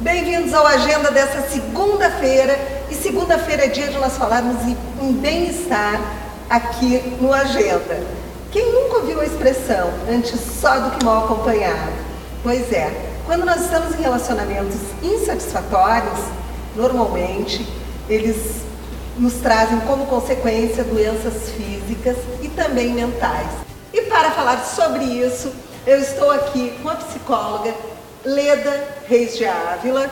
Bem-vindos ao Agenda dessa segunda-feira. E segunda-feira é dia de nós falarmos em bem-estar aqui no Agenda. Quem nunca ouviu a expressão antes só do que mal acompanhado? Pois é, quando nós estamos em relacionamentos insatisfatórios, normalmente eles nos trazem como consequência doenças físicas e também mentais. E para falar sobre isso, eu estou aqui com a psicóloga Leda Reis de Ávila,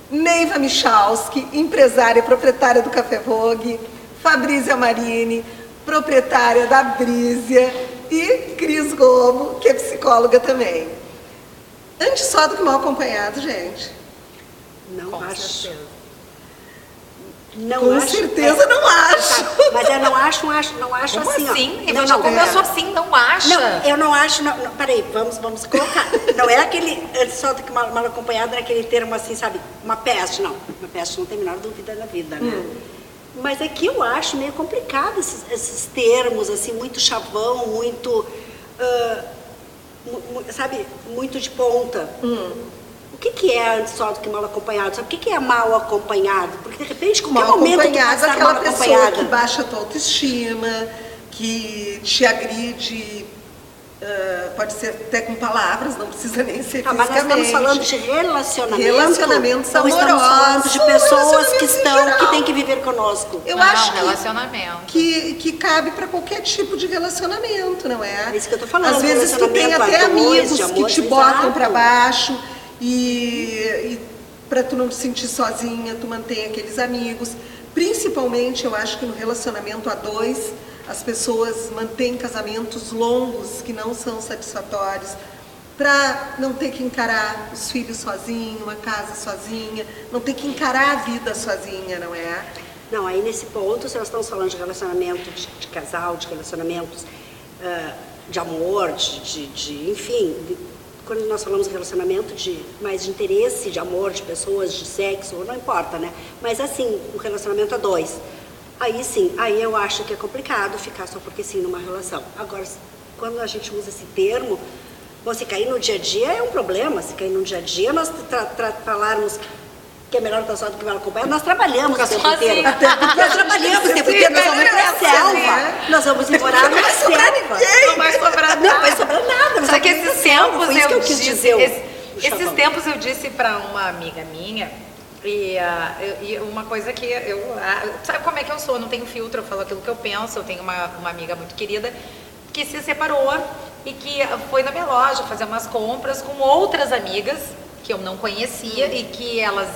Neiva Michalski, empresária e proprietária do Café Vogue, Fabrícia Marini, proprietária da Brízia, e Cris Gobo, que é psicóloga também. Antes só do que mal acompanhado, gente. Não acho. Com certeza não acho. Mas eu não acho Como assim, assim? ó. Não começou assim, não acha? Não, eu não acho, não, peraí, vamos colocar. Não é aquele, só do que mal acompanhado, é aquele termo assim, sabe, uma peste, não. Uma peste não tem a menor dúvida na vida, né? Mas é que eu acho meio complicado esses termos, assim, muito chavão, muito, sabe, muito de ponta. O que é antes só do que mal acompanhado? Sabe o que é mal acompanhado? Porque de repente, qualquer momento tu pode estar aquela mal pessoa acompanhada. que baixa a tua autoestima, que te agride, pode ser até com palavras, não precisa nem ser Mas nós fisicamente. estamos falando de Relacionamentos não amorosos. estamos falando de pessoas que Relacionamentos que têm que viver conosco. Eu Não, acho relacionamento. que cabe para qualquer tipo de relacionamento, não é? É isso que eu tô falando. Às vezes tu tem Relacionamento até a dois, amigos de que amor, te botam exato. para baixo e para tu não te sentir sozinha, tu mantém aqueles amigos. Principalmente, eu acho que no relacionamento a dois, as pessoas mantêm casamentos longos que não são satisfatórios, para não ter que encarar os filhos sozinho, a casa sozinha, não ter que encarar a vida sozinha, não é? Não, aí nesse ponto, se nós estamos falando de relacionamento de casal, de relacionamentos de amor, enfim, quando nós falamos de relacionamento mais de interesse, de amor, de pessoas, de sexo, não importa, né? Mas assim, um relacionamento a dois. Aí sim, aí eu acho que é complicado ficar só porque sim numa relação. Agora, quando a gente usa esse termo, bom, se cair no dia a dia é um problema. Se cair no dia a dia, nós falarmos que é melhor estar só do que mal acompanhado, nós trabalhamos o tempo inteiro. Nós trabalhamos o tempo inteiro, nós vamos para a selva. Nós vamos morar numa selva. Não vai sobrar nada. Não vai sobrar nada. Só que esses tempos foi isso que eu quis dizer. esses tempos eu disse para uma amiga minha, e uma coisa que sabe como é que eu sou, eu não tenho filtro, eu falo aquilo que eu penso. Eu tenho uma amiga muito querida que se separou e que foi na minha loja fazer umas compras com outras amigas que eu não conhecia e que elas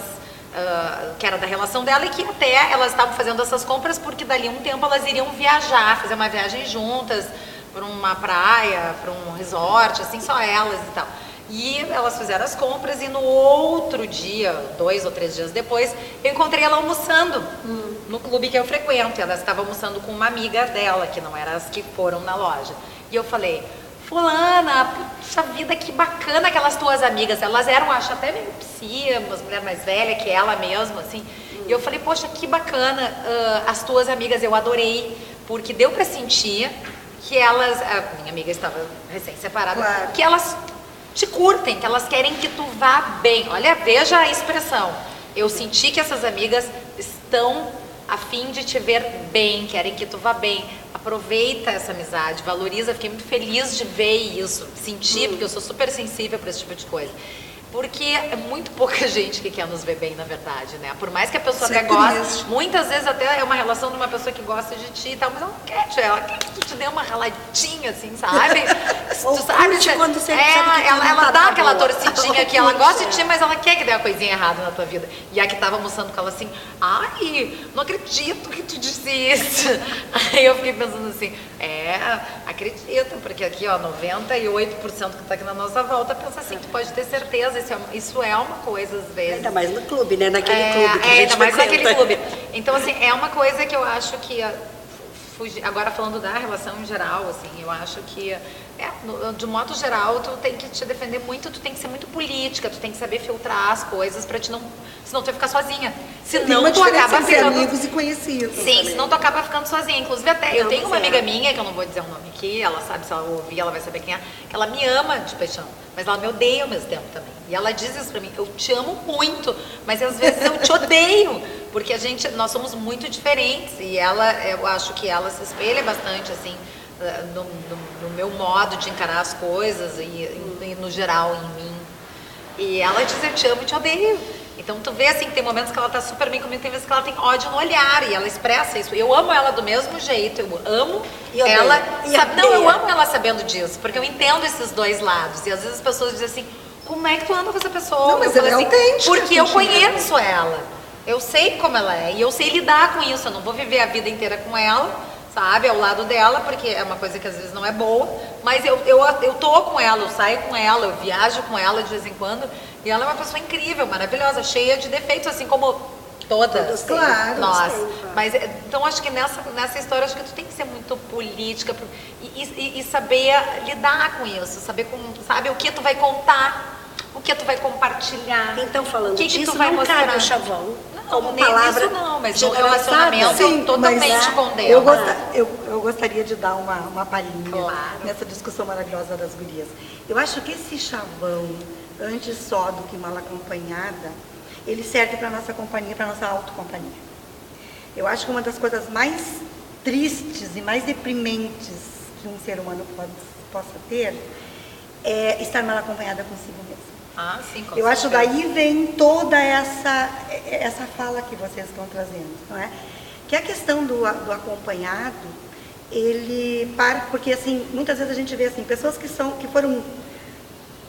que era da relação dela, e que até elas estavam fazendo essas compras porque dali a um tempo elas iriam viajar, fazer uma viagem juntas para uma praia, para um resort, assim, só elas e tal. E elas fizeram as compras e no outro dia, 2 ou 3 dias depois, eu encontrei ela almoçando no clube que eu frequento. Ela estava almoçando com uma amiga dela, que não era as que foram na loja. E eu falei: fulana, puxa vida, que bacana aquelas tuas amigas. Elas eram, acho, até meio psi, umas mulheres mais velhas que ela mesma, assim. E eu falei: poxa, que bacana as tuas amigas, eu adorei, porque deu pra sentir que elas, a minha amiga estava recém-separada, Claro. que elas te curtem, que elas querem que tu vá bem. Olha, veja a expressão. Eu senti que essas amigas estão a fim de te ver bem, querem que tu vá bem. Aproveita essa amizade, valoriza. Fiquei muito feliz de ver isso, sentir, porque eu sou super sensível para esse tipo de coisa. Porque é muito pouca gente que quer nos ver bem, na verdade, né? Por mais que a pessoa até goste, muitas vezes até é uma relação de uma pessoa que gosta de ti e tal, mas ela não quer, ela quer que tu te dê uma raladinha, assim, sabe? Ou tu sabe, quando você sabe que ela dá aquela torcidinha que ela gosta de ti, ti, mas ela quer que dê uma coisinha errada na tua vida. E a que tava almoçando com ela assim: ai, não acredito que tu disse isso. Aí eu fiquei pensando assim: acredito, porque aqui, ó, 98% que tá aqui na nossa volta pensa assim, tu pode ter certeza. Isso é uma coisa, às vezes. Ainda mais no clube, né? Naquele clube que a gente ainda mais frequenta. naquele clube. Então, assim, é uma coisa que eu acho que... Agora, falando da relação em geral, assim, eu acho que... de modo geral, tu tem que te defender muito, tu tem que ser muito política, tu tem que saber filtrar as coisas pra te não... Senão tu vai ficar sozinha. Senão tu acaba ficando... amigos e conhecidos. Sim, também. senão tu acaba ficando sozinha. Inclusive, até eu tenho uma mas amiga minha, que eu não vou dizer o nome aqui, ela sabe, se ela ouvir, ela vai saber quem é, que ela me ama de paixão. mas ela me odeia ao mesmo tempo também. E ela diz isso pra mim, eu te amo muito, mas às vezes eu te odeio, porque nós somos muito diferentes, e eu acho que ela se espelha bastante, assim, no meu modo de encarar as coisas e no geral em mim. E ela diz, eu te amo e te odeio. Então tu vê assim que tem momentos que ela tá super bem comigo, tem vezes que ela tem ódio no olhar, e ela expressa isso. Eu amo ela do mesmo jeito, eu amo ela. Não, eu amo ela sabendo disso, porque eu entendo esses dois lados. E às vezes as pessoas dizem assim, como é que tu anda com essa pessoa? Não, mas eu falo ela é assim, autêntica, porque eu conheço ela. Eu sei como ela é, e eu sei lidar com isso. Eu não vou viver a vida inteira com ela, sabe, ao lado dela, porque é uma coisa que às vezes não é boa, mas eu tô com ela, eu saio com ela, eu viajo com ela de vez em quando, e ela é uma pessoa incrível, maravilhosa, cheia de defeitos, assim como todas, claro, nós. Mas então acho que nessa história acho que tu tem que ser muito política e saber lidar com isso, saber sabe o que tu vai contar, o que tu vai compartilhar. Então falando que disso, tu vai não mostrar? cabe o chavão. Como Nem palavra isso não, mas no relacionamento Sim, totalmente mas condena. Eu gostaria de dar uma palhinha Claro. nessa discussão maravilhosa das gurias. Eu acho que esse chavão, antes só do que mal acompanhada, ele serve para nossa companhia, para nossa autocompanhia. Eu acho que uma das coisas mais tristes e mais deprimentes que um ser humano possa ter é estar mal acompanhada consigo mesmo. Ah, sim, com Eu acho certeza. daí vem toda essa fala que vocês estão trazendo, não é? Que a questão do acompanhado, porque assim, muitas vezes a gente vê assim, pessoas que foram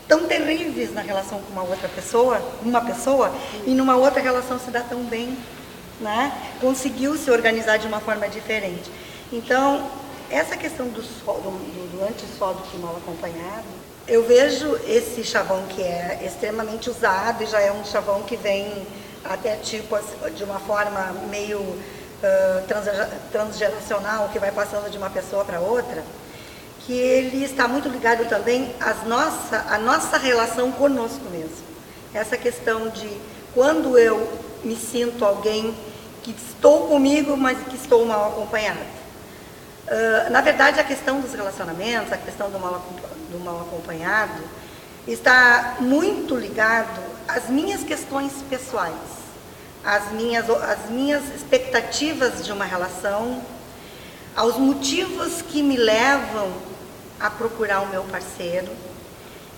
tão terríveis na relação com uma pessoa, e numa outra relação se dá tão bem, né? Conseguiu se organizar de uma forma diferente. Então, essa questão do antes só do que mal acompanhado, eu vejo esse chavão que é extremamente usado, e já é um chavão que vem até tipo de uma forma meio transgeracional, que vai passando de uma pessoa para outra, que ele está muito ligado também à nossa relação conosco mesmo. Essa questão de quando eu me sinto alguém que estou comigo, mas que estou mal acompanhado. Na verdade, a questão dos relacionamentos, a questão do mal acompanhado, está muito ligado às minhas questões pessoais, às minhas expectativas de uma relação, aos motivos que me levam a procurar o meu parceiro.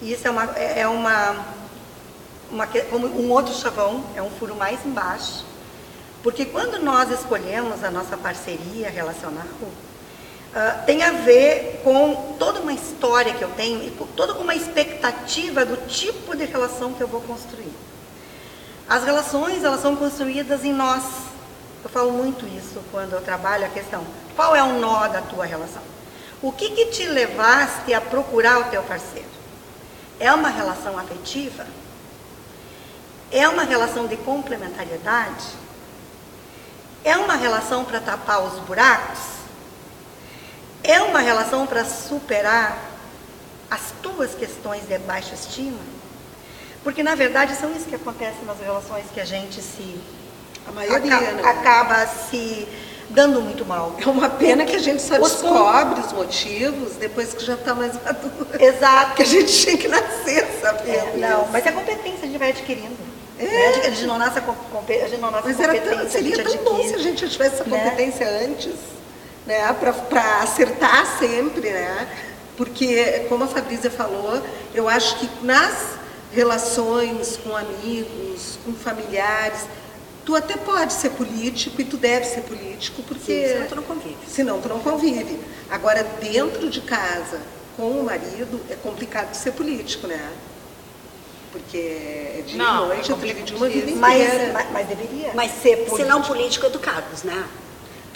E isso como um outro chavão, é um furo mais embaixo, porque quando nós escolhemos a nossa parceria relacional, tem a ver com toda uma história que eu tenho e toda uma expectativa do tipo de relação que eu vou construir. As relações, elas são construídas em nós. Eu falo muito isso quando eu trabalho a questão, qual é o nó da tua relação? O que te levaste a procurar o teu parceiro? É uma relação afetiva? É uma relação de complementariedade? É uma relação para tapar os buracos? É uma relação para superar as tuas questões de baixa estima? Porque, na verdade, são isso que acontece nas relações que a gente A maioria, acaba se dando muito mal. É uma pena que a gente só descobre os motivos depois que já está mais maduro. Exato. Que a gente tinha que nascer sabendo. Não, mas a competência a gente vai adquirindo. Né? A gente não nasce com Mas competência. seria tão bom se a gente tivesse essa competência antes, né? Para acertar sempre, né? Porque, como a Fabrícia falou, eu acho que nas relações com amigos, com familiares, tu até pode ser político e tu deve ser político, porque senão tu não convive. Senão tu não convive. Agora, dentro de casa, com o marido, é complicado ser político, né? Porque é dia e noite, eu dividi uma vida inteira. Mas deveria. Mas ser político. se não político educados, né?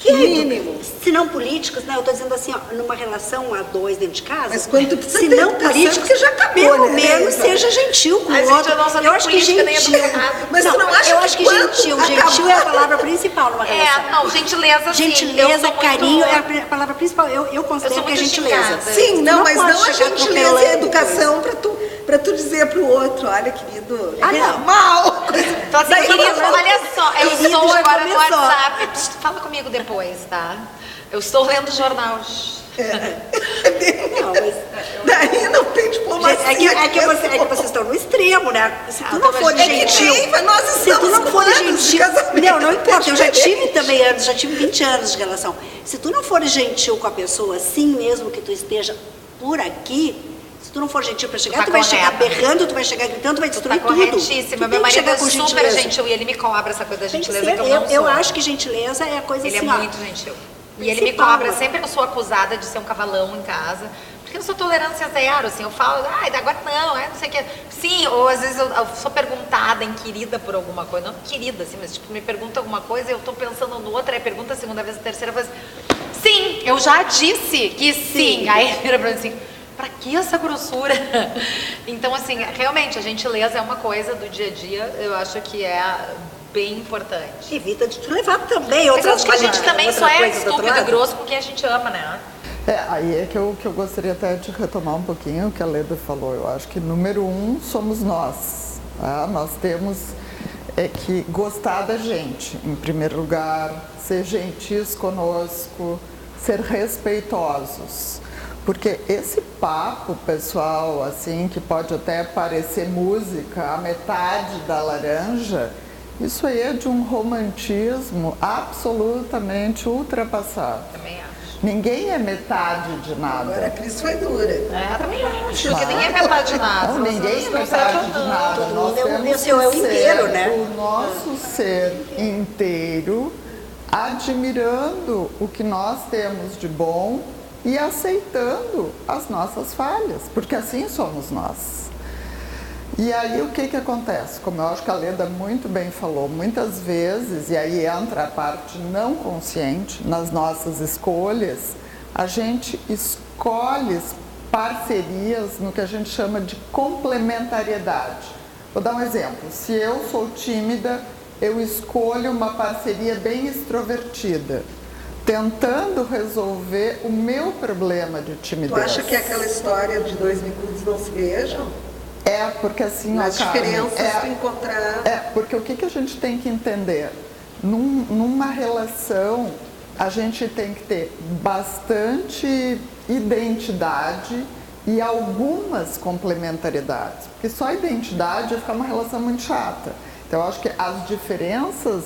Mínimo. Se não políticos, né? Eu estou dizendo assim, ó, numa relação a dois dentro de casa. Mas quando tu precisa se ter não educação, políticos, que já acabou, pelo né? menos seja gentil com Mas, o gente, outro. eu não sou Eu acho que política, nem gentil. educado. Mas tu não acha eu que acho que quando gentil acabou- é a palavra principal numa relação. Não, gentileza sim. Eu Gentileza, sou muito- carinho é a palavra principal. Eu considero sou que é muito gentileza. xingada. Sim, não, Não mas pode não a chegar gentileza e a atropelando educação para tu dizer pro outro, olha, querido, Ah, não. mal. Então, assim, Daí querido, falando, olha só, eu Querido, estou já agora no começou. WhatsApp. Fala comigo depois, tá? Eu estou lendo o jornal. Não, mas... Daí não tem diplomacia. É que vocês estão no extremo, né? Se tu não for gentil... nós Se tu não for gentil... Não importa, eu já tive também anos, já tive 20 anos de relação. Se tu não for gentil com a pessoa, assim mesmo que tu esteja por aqui, se tu não for gentil pra chegar, tu vai chegar berrando, tu vai chegar gritando, tu vai destruir tudo. Corretíssima. Meu marido é super gentil e ele me cobra essa coisa da gentileza que eu não sou. Eu acho que gentileza é a coisa assim, assim, ele é muito gentil. E ele me cobra, sempre eu sou acusada de ser um cavalão em casa, porque eu sou tolerância zero, assim, eu falo, agora não sei o que. Sim, ou às vezes eu sou perguntada, inquirida por alguma coisa, não querida, assim, mas tipo, me pergunta alguma coisa, eu tô pensando no outro, aí pergunta a segunda vez, a terceira vez, sim, eu já disse que sim. Aí vira pra mim assim, pra que essa grossura? Então, assim, realmente, a gentileza é uma coisa do dia a dia, eu acho que é bem importante. Evita de te levar também. Mas eu acho que a gente também só é estúpido e grosso com quem a gente ama, né? Aí é que eu gostaria até de retomar um pouquinho o que a Leda falou. Eu acho que número 1 somos nós. Tá? Nós temos que gostar da gente, em primeiro lugar, ser gentis conosco, ser respeitosos. Porque esse papo, pessoal, assim, que pode até parecer música, a metade da laranja, isso aí é de um romantismo absolutamente ultrapassado. Também acho. Ninguém é metade de nada. Agora a Cris foi dura. Também acho. Porque ninguém é metade de nada. Não, ninguém é metade de nada. Nós temos que é o inteiro, né? o nosso ser inteiro, admirando o que nós temos de bom e aceitando as nossas falhas, porque assim somos nós. E aí o que acontece? Como eu acho que a Leda muito bem falou, muitas vezes, e aí entra a parte não consciente nas nossas escolhas, a gente escolhe parcerias no que a gente chama de complementariedade. Vou dar um exemplo, se eu sou tímida, eu escolho uma parceria bem extrovertida, tentando resolver o meu problema de timidez. Tu acha que é aquela história de 2 miúdos não se beijam? Porque assim... As diferenças tu encontrar... Porque o que a gente tem que entender? Numa relação, a gente tem que ter bastante identidade e algumas complementaridades. Porque só identidade vai ficar uma relação muito chata. Então, eu acho que as diferenças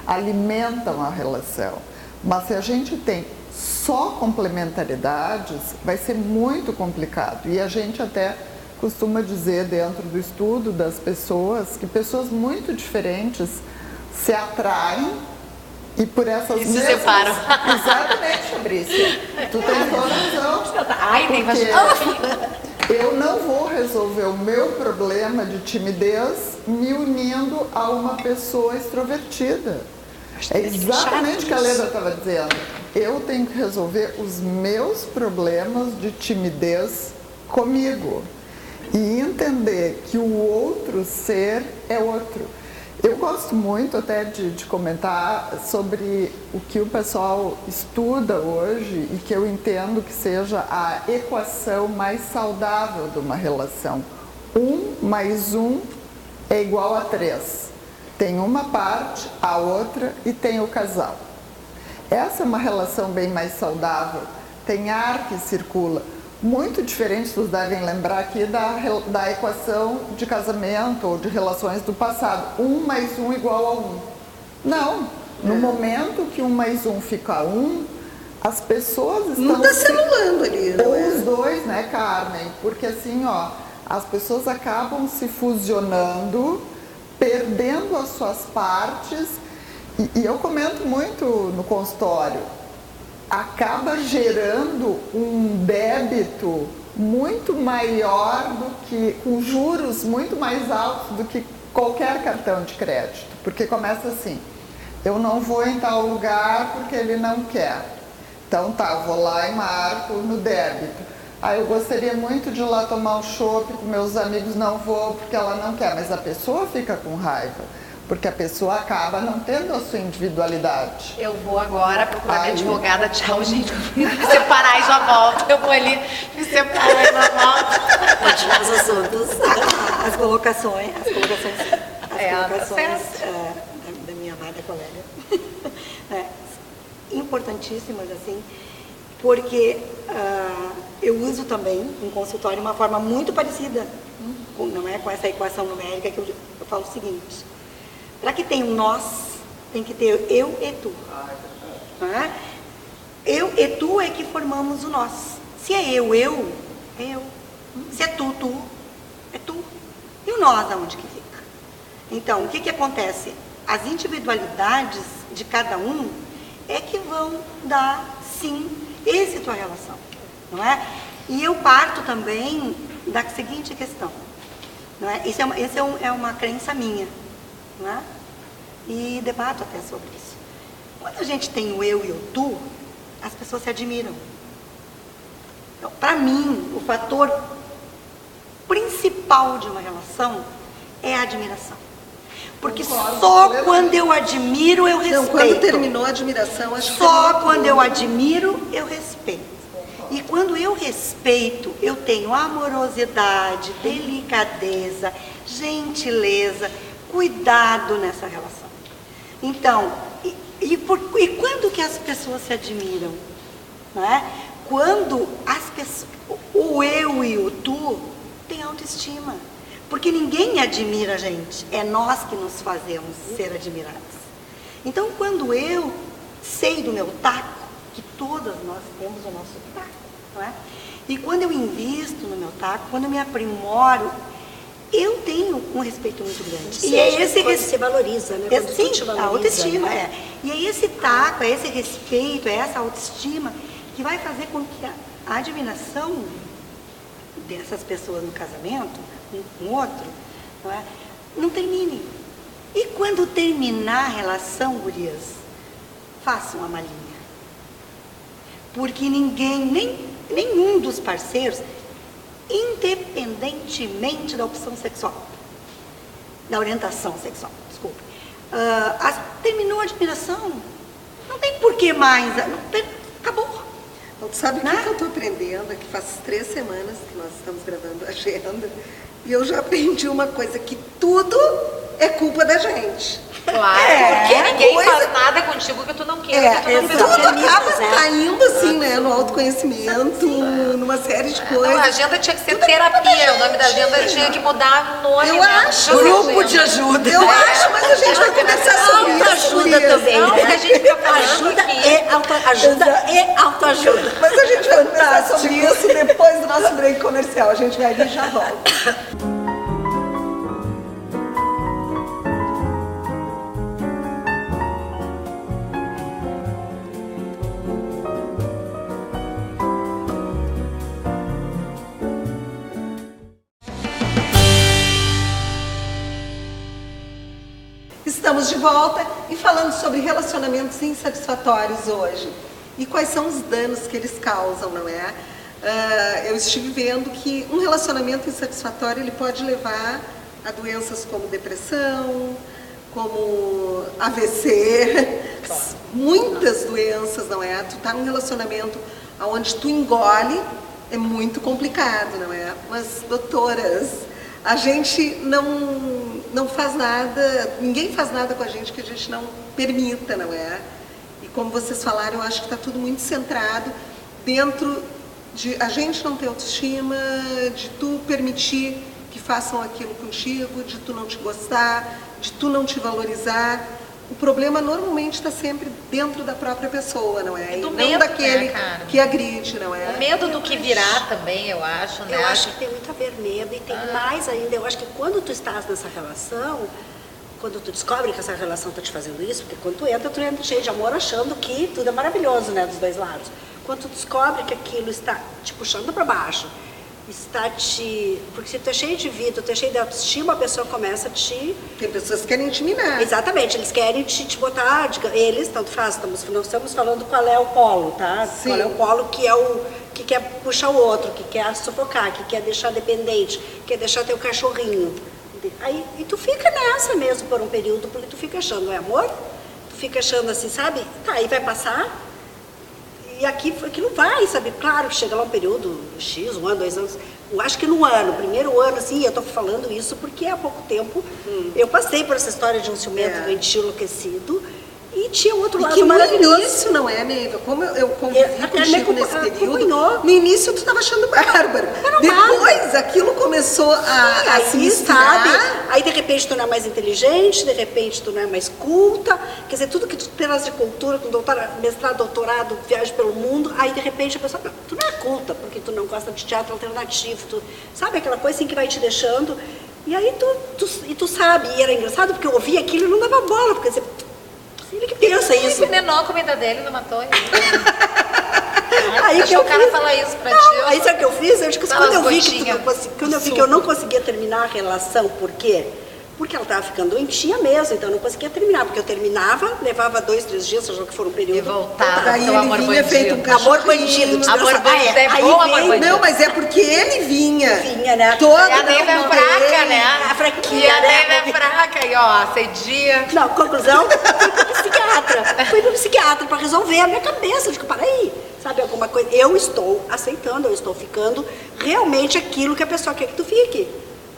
alimentam a relação. Mas se a gente tem só complementaridades, vai ser muito complicado. E a gente até costuma dizer dentro do estudo das pessoas que pessoas muito diferentes se atraem e por essas e se separam. Exatamente, Fabrícia. Tu tem toda razão. Ai, nem eu não vou resolver o meu problema de timidez me unindo a uma pessoa extrovertida. É exatamente o que a Leda estava dizendo. Eu tenho que resolver os meus problemas de timidez comigo. E entender que o outro ser é outro. Eu gosto muito até de comentar sobre o que o pessoal estuda hoje e que eu entendo que seja a equação mais saudável de uma relação. 1 mais 1 é igual a 3. Tem uma parte, a outra e tem o casal. Essa é uma relação bem mais saudável. Tem ar que circula. Muito diferente, vocês devem lembrar aqui da equação de casamento ou de relações do passado. 1 mais 1 igual a 1. Não. No momento que 1 mais 1 fica 1, as pessoas estão... Não está se anulando ali, não é? Ou os dois, né, Carmen? Porque assim, as pessoas acabam se fusionando, perdendo as suas partes. E eu comento muito no consultório. Acaba gerando um débito muito maior com juros muito mais altos do que qualquer cartão de crédito. Porque começa assim, eu não vou em tal lugar porque ele não quer. Então tá, vou lá e marco no débito. Eu gostaria muito de ir lá tomar um chopp com meus amigos, não vou porque ela não quer. Mas a pessoa fica com raiva. Porque a pessoa acaba não tendo a sua individualidade. Eu vou agora procurar minha advogada. Tchau, gente. Me separar e já volto. Eu vou ali me separar e já volto. Continuar os assuntos. As colocações da minha amada colega. Importantíssimas, assim. Porque eu uso também em consultório uma forma muito parecida, não é, com essa equação numérica que eu falo o seguinte: para que tenha um nós, tem que ter eu e tu. Não é? Eu e tu é que formamos o nós. Se é eu, é eu. Se é tu, é tu. E o nós aonde que fica? Então, o que acontece? As individualidades de cada um é que vão dar, sim, êxito à relação, não é? E eu parto também da seguinte questão, não é? Isso é uma crença minha, não é? E debato até sobre isso. Quando a gente tem o eu e o tu, as pessoas se admiram. Então, para mim, o fator principal de uma relação é a admiração. Porque só quando eu admiro, eu respeito. Não, quando terminou a admiração, acho que só quando eu admiro, eu respeito. E quando eu respeito, eu tenho amorosidade, delicadeza, gentileza, cuidado nessa relação. Então, e quando que as pessoas se admiram? Não é? Quando as pessoas, o eu e o tu têm autoestima. Porque ninguém admira a gente, é nós que nos fazemos ser admirados. Então, quando eu sei do meu taco, que todas nós temos o nosso taco, não é? E quando eu invisto no meu taco, quando eu me aprimoro, eu tenho um respeito muito grande. E é esse quando se valoriza, né? Quando sim, te valoriza, a autoestima, né? E é esse taco, é esse respeito, é essa autoestima que vai fazer com que a admiração dessas pessoas no casamento, um com o outro, não termine. E quando terminar a relação, gurias, façam uma malinha. Porque nenhum dos parceiros, independentemente da opção sexual, da orientação sexual, desculpa, terminou a admiração, não tem por que mais, acabou. Então, tu sabe o que eu estou aprendendo? É que faz 3 semanas que nós estamos gravando a agenda e eu já aprendi uma coisa, que tudo é culpa da gente. Claro, porque ninguém faz nada contigo que tu não queira, que tu não tudo acaba caindo assim, né? No autoconhecimento, numa série de coisas. Não, a agenda tinha que ser terapia, o nome da agenda tinha que mudar o nome. Eu acho. Grupo de ajuda. Eu acho, mas a gente vai conversar sobre isso. Autoajuda também, Não, né? a gente fica falando Ajuda aqui. e autoajuda. Mas a gente vai conversar sobre isso depois do nosso break comercial. A gente vai ali e já volta. Estamos de volta e falando sobre relacionamentos insatisfatórios hoje. E quais são os danos que eles causam, não é? Eu estive vendo que um relacionamento insatisfatório ele pode levar a doenças como depressão, como AVC, muitas doenças, não é? Tu tá num relacionamento onde tu engole, é muito complicado, não é? Mas, doutoras, a gente não faz nada, ninguém faz nada com a gente que a gente não permita, não é? E como vocês falaram, eu acho que está tudo muito centrado dentro de a gente não ter autoestima, de tu permitir que façam aquilo contigo, de tu não te gostar, de tu não te valorizar. O problema normalmente está sempre dentro da própria pessoa, não é? E do não medo, daquele né, que agride, não é? O medo do que virá também, eu acho, né? Eu acho que tem muito a ver medo e tem mais ainda. Eu acho que quando tu estás nessa relação, quando tu descobre que essa relação está te fazendo isso, porque quando tu entra cheio de amor, achando que tudo é maravilhoso, né, dos dois lados. Quando tu descobre que aquilo está te puxando para baixo, porque se tu é cheio de vida, tu é cheio de autoestima, a pessoa começa a te... Tem pessoas que querem intiminar. Exatamente, eles querem te botar, eles, tanto faz, não estamos falando qual é o polo, tá? Sim. Qual é o polo que é o que quer puxar o outro, que quer sufocar, que quer deixar dependente, que quer deixar teu cachorrinho. Aí, e tu fica nessa mesmo por um período, porque tu fica achando, não é amor? Tu fica achando assim, sabe? Tá, aí vai passar, e aqui não vai, sabe? Claro que chega lá um período X, 1 ano, 2 anos, eu acho que no ano, primeiro ano, assim, eu tô falando isso porque há pouco tempo eu passei por essa história de um ciumento doentio enlouquecido, E tinha outro E lado que no maravilhoso. início, não é, amiga? Como eu convivi Até contigo me nesse período, acompanhou. no início tu tava achando bárbaro. Depois aquilo começou a se misturar. Aí de repente tu não é mais inteligente, de repente tu não é mais culta, quer dizer, tudo que tu terás de cultura, com mestrado, doutorado, viagem pelo mundo, aí de repente a pessoa, não, tu não é culta, porque tu não gosta de teatro alternativo, tu, sabe aquela coisa assim que vai te deixando, e aí tu sabe, e era engraçado porque eu ouvia aquilo e não dava bola, porque dizer, ele que pensa isso. Ele envenenou a comida dele, não matou ele. Aí Deixa o cara falar isso pra ti. Aí sabe o que eu fiz? Eu disse que quando eu vi que eu não conseguia terminar a relação, por quê? Porque ela estava ficando doentinha mesmo, então eu não conseguia terminar, porque eu terminava, levava 2, 3 dias, seja o que for um período. E voltava, Daí teu ele amor vinha feito um bandido. Amor bandido. Amor bandido, é Aí bom amor vem- bandido. Não, mas é porque ele vinha. Vinha, né? Todo E a Neiva é fraca, né? A fraquinha, E a né? Neiva é fraca, e ó, cedia. Não, conclusão, fui pro psiquiatra. Fui pro psiquiatra para resolver a minha cabeça. Eu digo, peraí, sabe alguma coisa? Eu estou aceitando, eu estou ficando realmente aquilo que a pessoa quer que tu fique.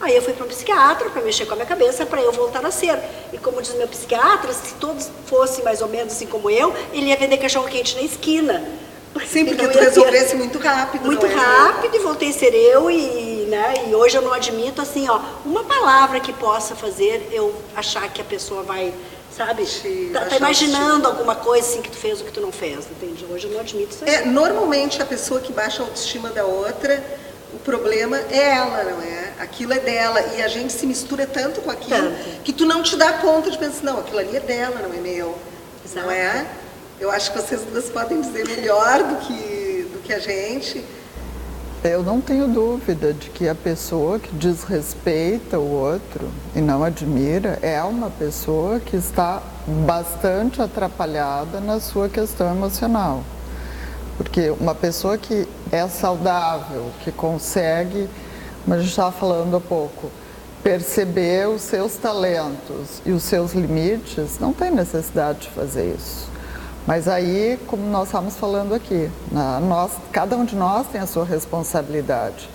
Aí eu fui para um psiquiatra para mexer com a minha cabeça, para eu voltar a ser. E como diz meu psiquiatra, se todos fossem mais ou menos assim como eu, ele ia vender cachorro quente na esquina. Sim, porque Não tu ia ter- resolvesse muito rápido. Muito não é? rápido, e voltei a ser eu, e hoje eu não admito, assim, ó, uma palavra que possa fazer eu achar que a pessoa vai, sabe, tá achar imaginando alguma coisa assim que tu fez ou que tu não fez, entende? Hoje eu não admito isso aí. Normalmente a pessoa que baixa a autoestima da outra, o problema é ela, não é? Aquilo é dela. E a gente se mistura tanto com aquilo Tanto. que tu não te dá conta de pensar, não, aquilo ali é dela, não é meu. Exato. Não é? Eu acho que vocês duas podem dizer melhor do que a gente. Eu não tenho dúvida de que a pessoa que desrespeita o outro e não admira é uma pessoa que está bastante atrapalhada na sua questão emocional. Porque uma pessoa que é saudável, que consegue, como a gente estava falando há pouco, perceber os seus talentos e os seus limites, não tem necessidade de fazer isso. Mas aí, como nós estamos falando aqui, cada um de nós tem a sua responsabilidade.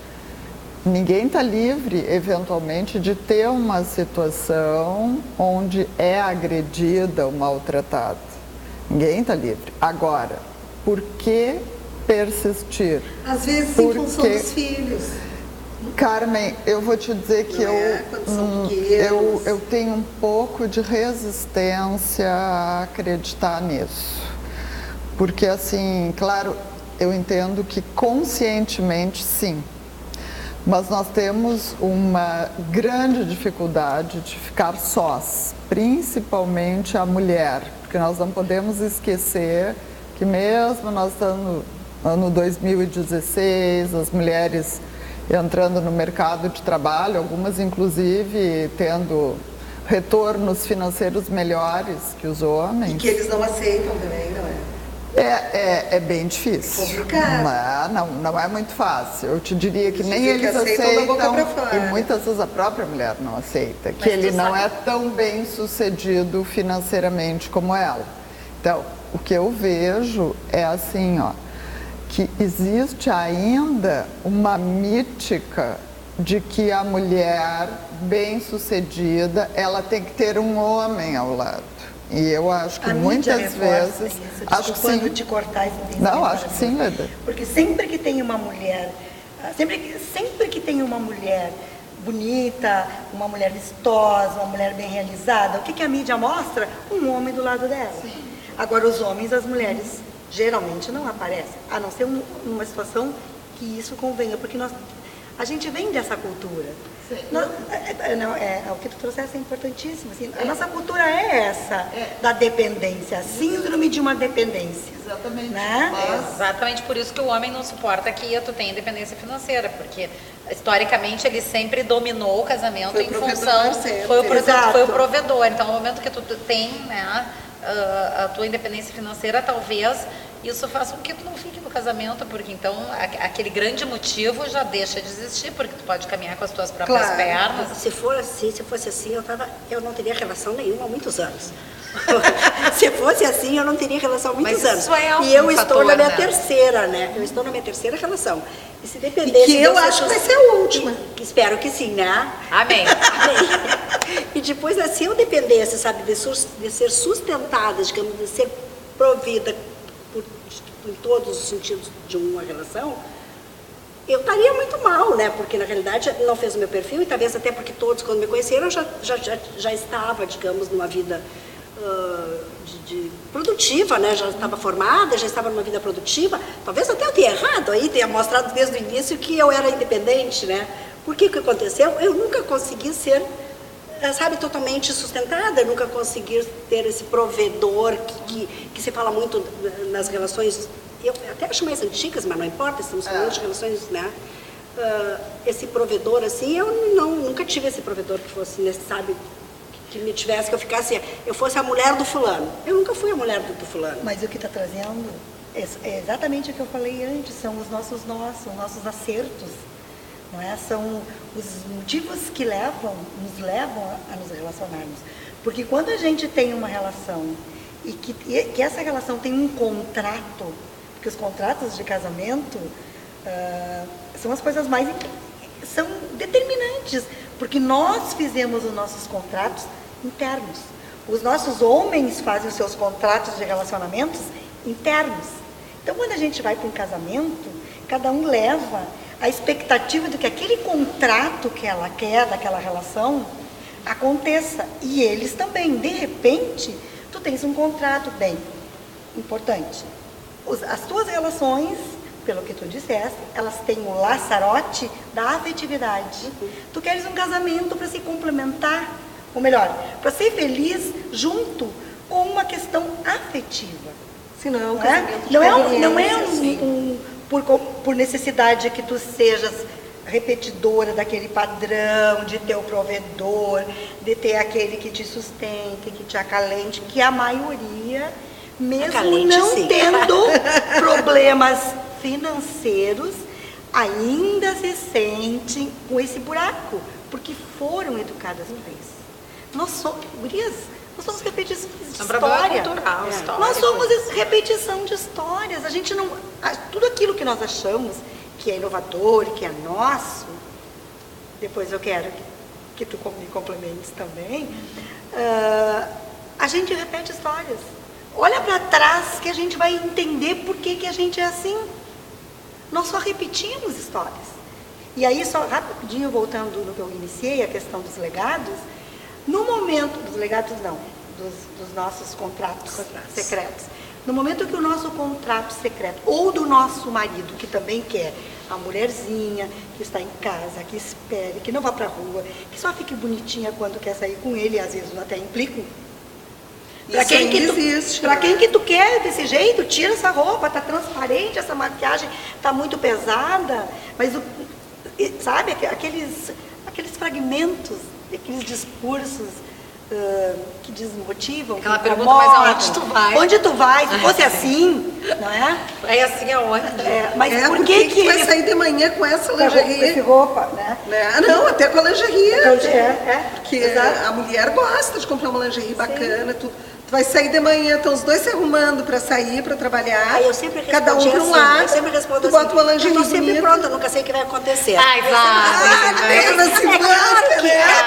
Ninguém está livre, eventualmente, de ter uma situação onde é agredida ou maltratada. Ninguém está livre. Agora, por que persistir? Às vezes em função Porque- dos filhos. Carmen, eu vou te dizer que Não é? Quando são pequenos. eu tenho um pouco de resistência a acreditar nisso. Porque, assim, claro, eu entendo que conscientemente sim. Mas nós temos uma grande dificuldade de ficar sós, principalmente a mulher. Porque nós não podemos esquecer que mesmo nós estamos no ano 2016, as mulheres entrando no mercado de trabalho, algumas inclusive tendo retornos financeiros melhores que os homens. E que eles não aceitam também, não é? É bem difícil. Complicado. Não é muito fácil. Eu te diria que Eles nem dizem que eles aceitam da boca aceitam pra fora. e muitas vezes a própria mulher não aceita, que Mas ele tu não sabe- é tão bem sucedido financeiramente como ela. Então, o que eu vejo é assim, ó, que existe ainda uma mítica de que a mulher bem-sucedida, ela tem que ter um homem ao lado. E eu acho que A mídia muitas reforça vezes, isso, acho que desculpando sim. de cortar esse pensamento. Não, acho que sim, Leda. Porque sempre que tem uma mulher, sempre que tem uma mulher bonita, uma mulher vistosa, uma mulher bem realizada, o que, que a mídia mostra? Um homem do lado dela. Agora, os homens, as mulheres, geralmente não aparecem, a não ser numa situação que isso convenha, porque a gente vem dessa cultura. O que tu trouxeste é importantíssimo. Assim, a nossa cultura é essa, da dependência, a síndrome de uma dependência. Exatamente. Né? É exatamente por isso que o homem não suporta que tu tenha independência financeira, porque historicamente ele sempre dominou o casamento Foi em o provedor função, sempre. Exato. foi o provedor. Então, no momento que tu tem, né, a tua independência financeira, talvez isso faça com que tu não fique no casamento, porque então aquele grande motivo já deixa de existir, porque tu pode caminhar com as tuas próprias Claro. pernas. Se fosse assim, eu não teria relação nenhuma há muitos anos. Se fosse assim, eu não teria relação há muitos Mas anos. isso é um E eu estou fator, na minha né? terceira, né? Eu estou na minha terceira relação. E se E dependesse... que eu dessas acho que vai pessoas- ser a última. Espero que sim, né? Amém. E E depois, né, se eu dependesse, sabe, de ser sustentada, digamos, de ser provida em todos os sentidos de uma relação, eu estaria muito mal, né? Porque na realidade não fez o meu perfil, e talvez até porque todos, quando me conheceram, já estava, digamos, numa vida produtiva, né? Já estava formada, já estava numa vida produtiva. Talvez até eu tenha errado aí, tenha mostrado desde o início que eu era independente, né? Porque o que aconteceu? Eu nunca consegui ser, sabe, totalmente sustentada, eu nunca consegui ter esse provedor que se fala muito nas relações, eu até acho mais antigas, mas não importa, estamos falando de relações, né? Esse provedor, assim, eu nunca tive esse provedor que fosse, sabe, que me tivesse, que eu ficasse, eu fosse a mulher do fulano. Eu nunca fui a mulher do fulano. Mas o que está trazendo é exatamente o que eu falei antes, são os nossos nossos acertos, não é? São os motivos que nos levam a nos relacionarmos. Porque quando a gente tem uma relação e que essa relação tem um contrato, porque os contratos de casamento são as coisas mais são determinantes, porque nós fizemos os nossos contratos internos. Os nossos homens fazem os seus contratos de relacionamentos internos. Então, quando a gente vai para um casamento, cada um leva a expectativa de que aquele contrato que ela quer, daquela relação, aconteça. E eles também. De repente, tu tens um contrato bem importante. As tuas relações, pelo que tu disseste, elas têm o laçarote da afetividade. Tu queres um casamento para se complementar, ou melhor, para ser feliz junto com uma questão afetiva. Senão, não é por necessidade que tu sejas repetidora daquele padrão, de ter o provedor, de ter aquele que te sustente, que te acalente, que a maioria, mesmo acalente, não sim. tendo problemas financeiros, ainda se sentem com esse buraco, porque foram educadas para isso. Nós somos repetições de história. Cultural, Nós somos repetição de histórias. A gente não, tudo aquilo que nós achamos que é inovador, que é nosso, depois eu quero que tu me complementes também, a gente repete histórias. Olha para trás que a gente vai entender por que a gente é assim. Nós só repetimos histórias. E aí, só rapidinho, voltando no que eu iniciei, a questão dos legados, no momento, dos legados não, dos nossos contratos secretos. No momento que o nosso contrato secreto, ou do nosso marido, que também quer a mulherzinha, que está em casa, que espere, que não vá para a rua, que só fique bonitinha quando quer sair com ele, e às vezes até implico. Para quem que tu quer desse jeito, tira essa roupa, tá transparente, essa maquiagem tá muito pesada, mas sabe, aqueles fragmentos, aqueles discursos que desmotivam. Aquela pergunta, mas aonde tu vai? Onde tu vai? Se fosse assim, não é? É assim aonde? Mas por que tu vai sair de manhã com essa lingerie? Essa roupa, né? Não, até com a lingerie. Porque exato. a mulher gosta de comprar uma lingerie bacana, tudo. Tu vai sair de manhã, estão os dois se arrumando para sair, para trabalhar. Eu sempre respondo cada um para um lado. Eu sempre respondo tu bota uma lingerie eu tô sempre bonita. pronta, eu nunca sei o que vai acontecer. Ai,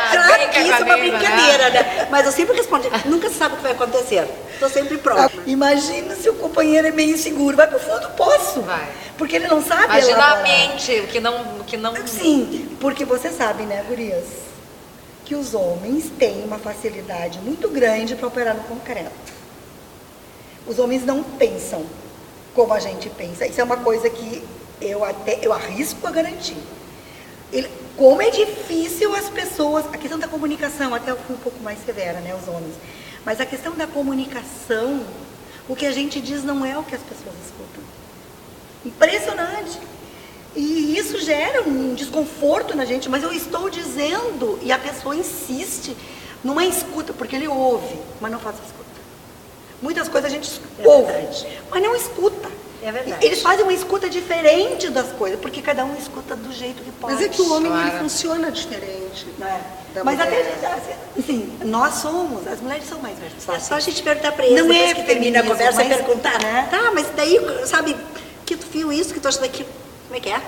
Claro que isso é uma brincadeira, né? Mas eu sempre respondo, nunca se sabe o que vai acontecer. Estou sempre pronta. Imagina se o companheiro é meio inseguro, vai pro fundo do poço. Vai. Porque ele não sabe. Imagina a mente, o que não... Sim, porque você sabe, né, gurias, que os homens têm uma facilidade muito grande para operar no concreto. Os homens não pensam como a gente pensa. Isso é uma coisa que eu arrisco a garantir. Como é difícil as pessoas... A questão da comunicação, até eu fui um pouco mais severa, né, os homens. Mas a questão da comunicação, o que a gente diz não é o que as pessoas escutam. Impressionante. E isso gera um desconforto na gente, mas eu estou dizendo, e a pessoa insiste, não é escuta, porque ele ouve, mas não faz escuta. Muitas coisas a gente ouve, mas não escuta. É verdade. Eles fazem uma escuta diferente das coisas, porque cada um escuta do jeito que pode. Mas é que o homem ele funciona diferente. Mas até, assim, nós somos, as mulheres são mais versáteis. É só a gente perguntar para eles, não depois é que termina a conversa, mas, perguntar, né? Tá, mas daí, sabe, que tu viu isso, que tu acha daquilo, como é que é?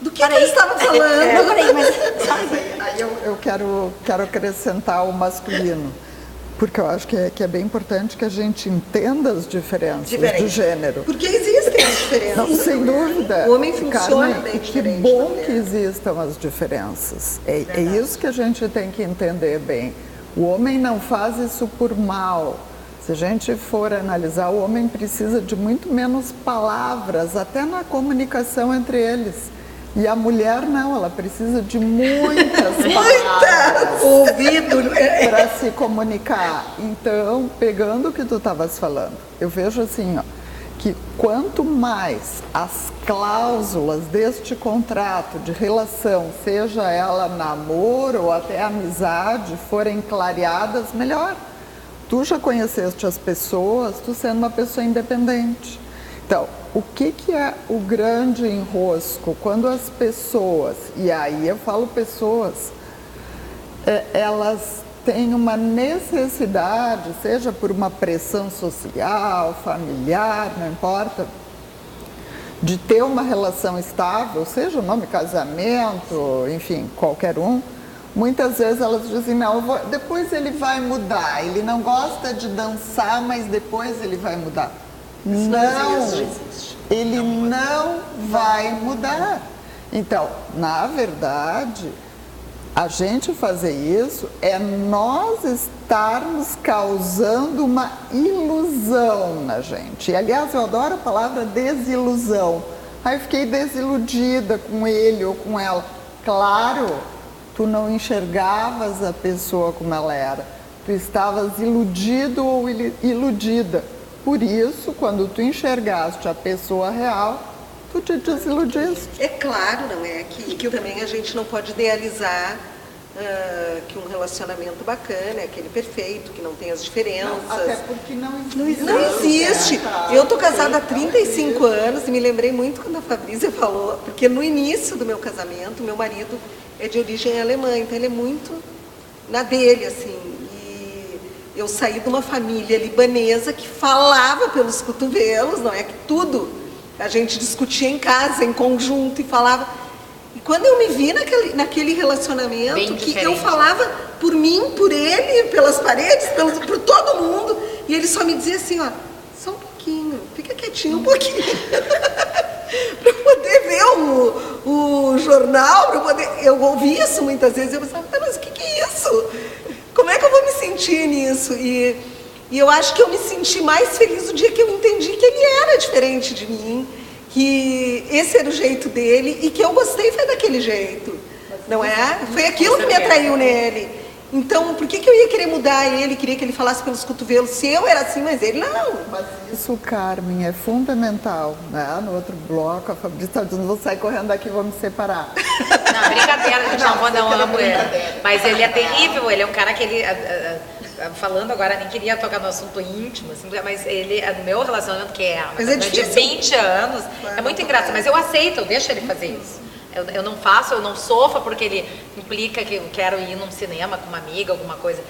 Do que eles estavam falando? Não, peraí, mas sabe? aí eu quero acrescentar o masculino, porque eu acho que é bem importante que a gente entenda as diferenças do gênero. Porque existem as diferenças. Não, sem dúvida. O homem funciona Carmen, bem diferente. Que bom que existam as diferenças. É isso que a gente tem que entender bem. O homem não faz isso por mal. Se a gente for analisar, o homem precisa de muito menos palavras, até na comunicação entre eles. E a mulher não, ela precisa de muitas palavras para se comunicar. Então, pegando o que tu estavas falando, eu vejo assim, ó, que quanto mais as cláusulas deste contrato de relação, seja ela namoro ou até amizade, forem clareadas, melhor. Tu já conheceste as pessoas, tu sendo uma pessoa independente. Então, o que é o grande enrosco? Quando as pessoas, e aí eu falo pessoas, elas têm uma necessidade, seja por uma pressão social, familiar, não importa, de ter uma relação estável, seja o nome casamento, enfim, qualquer um. Muitas vezes elas dizem, não, depois ele vai mudar, ele não gosta de dançar, mas depois ele vai mudar. Não, ele não vai mudar. Então, na verdade, a gente fazer isso é nós estarmos causando uma ilusão na gente. E, aliás, eu adoro a palavra desilusão. Aí eu fiquei desiludida com ele ou com ela. Claro, tu não enxergavas a pessoa como ela era. Tu estavas iludido ou iludida. Por isso, quando tu enxergaste a pessoa real, tu te desiludiste. É claro, não é? Que também a gente não pode idealizar que um relacionamento bacana é aquele perfeito, que não tem as diferenças. Não, até porque não existe. Não existe. Eu estou casada há 35 anos e me lembrei muito quando a Fabrícia falou, porque no início do meu casamento, meu marido é de origem alemã, então ele é muito na dele, assim. Eu saí de uma família libanesa que falava pelos cotovelos, não é que tudo a gente discutia em casa, em conjunto, e falava. E quando eu me vi naquele relacionamento, bem que diferente. Eu falava por mim, por ele, pelas paredes, por todo mundo, e ele só me dizia assim, ó, só um pouquinho, fica quietinho um pouquinho. Para poder ver o jornal, eu ouvi isso muitas vezes, eu pensava, mas o que é isso? Como é que eu vou me sentir nisso? E eu acho que eu me senti mais feliz no dia que eu entendi que ele era diferente de mim, que esse era o jeito dele e que eu gostei foi daquele jeito, não é? Foi aquilo que me atraiu nele. Então, por que eu ia querer mudar ele, queria que ele falasse pelos cotovelos, se eu era assim, mas ele não? Mas isso, Carmen, é fundamental, né? No outro bloco, a Fabrícia está dizendo, vou sair correndo daqui, vou me separar. Não, brincadeira, gente, não amo ele. Mas ele é terrível, ele é um cara que ele... falando agora, nem queria tocar no assunto íntimo, assim, mas ele, no meu relacionamento, que é de 20 anos, é muito engraçado, mas eu aceito, eu deixo ele fazer isso. Eu não faço, eu não sofro porque ele implica que eu quero ir num cinema com uma amiga, alguma coisa.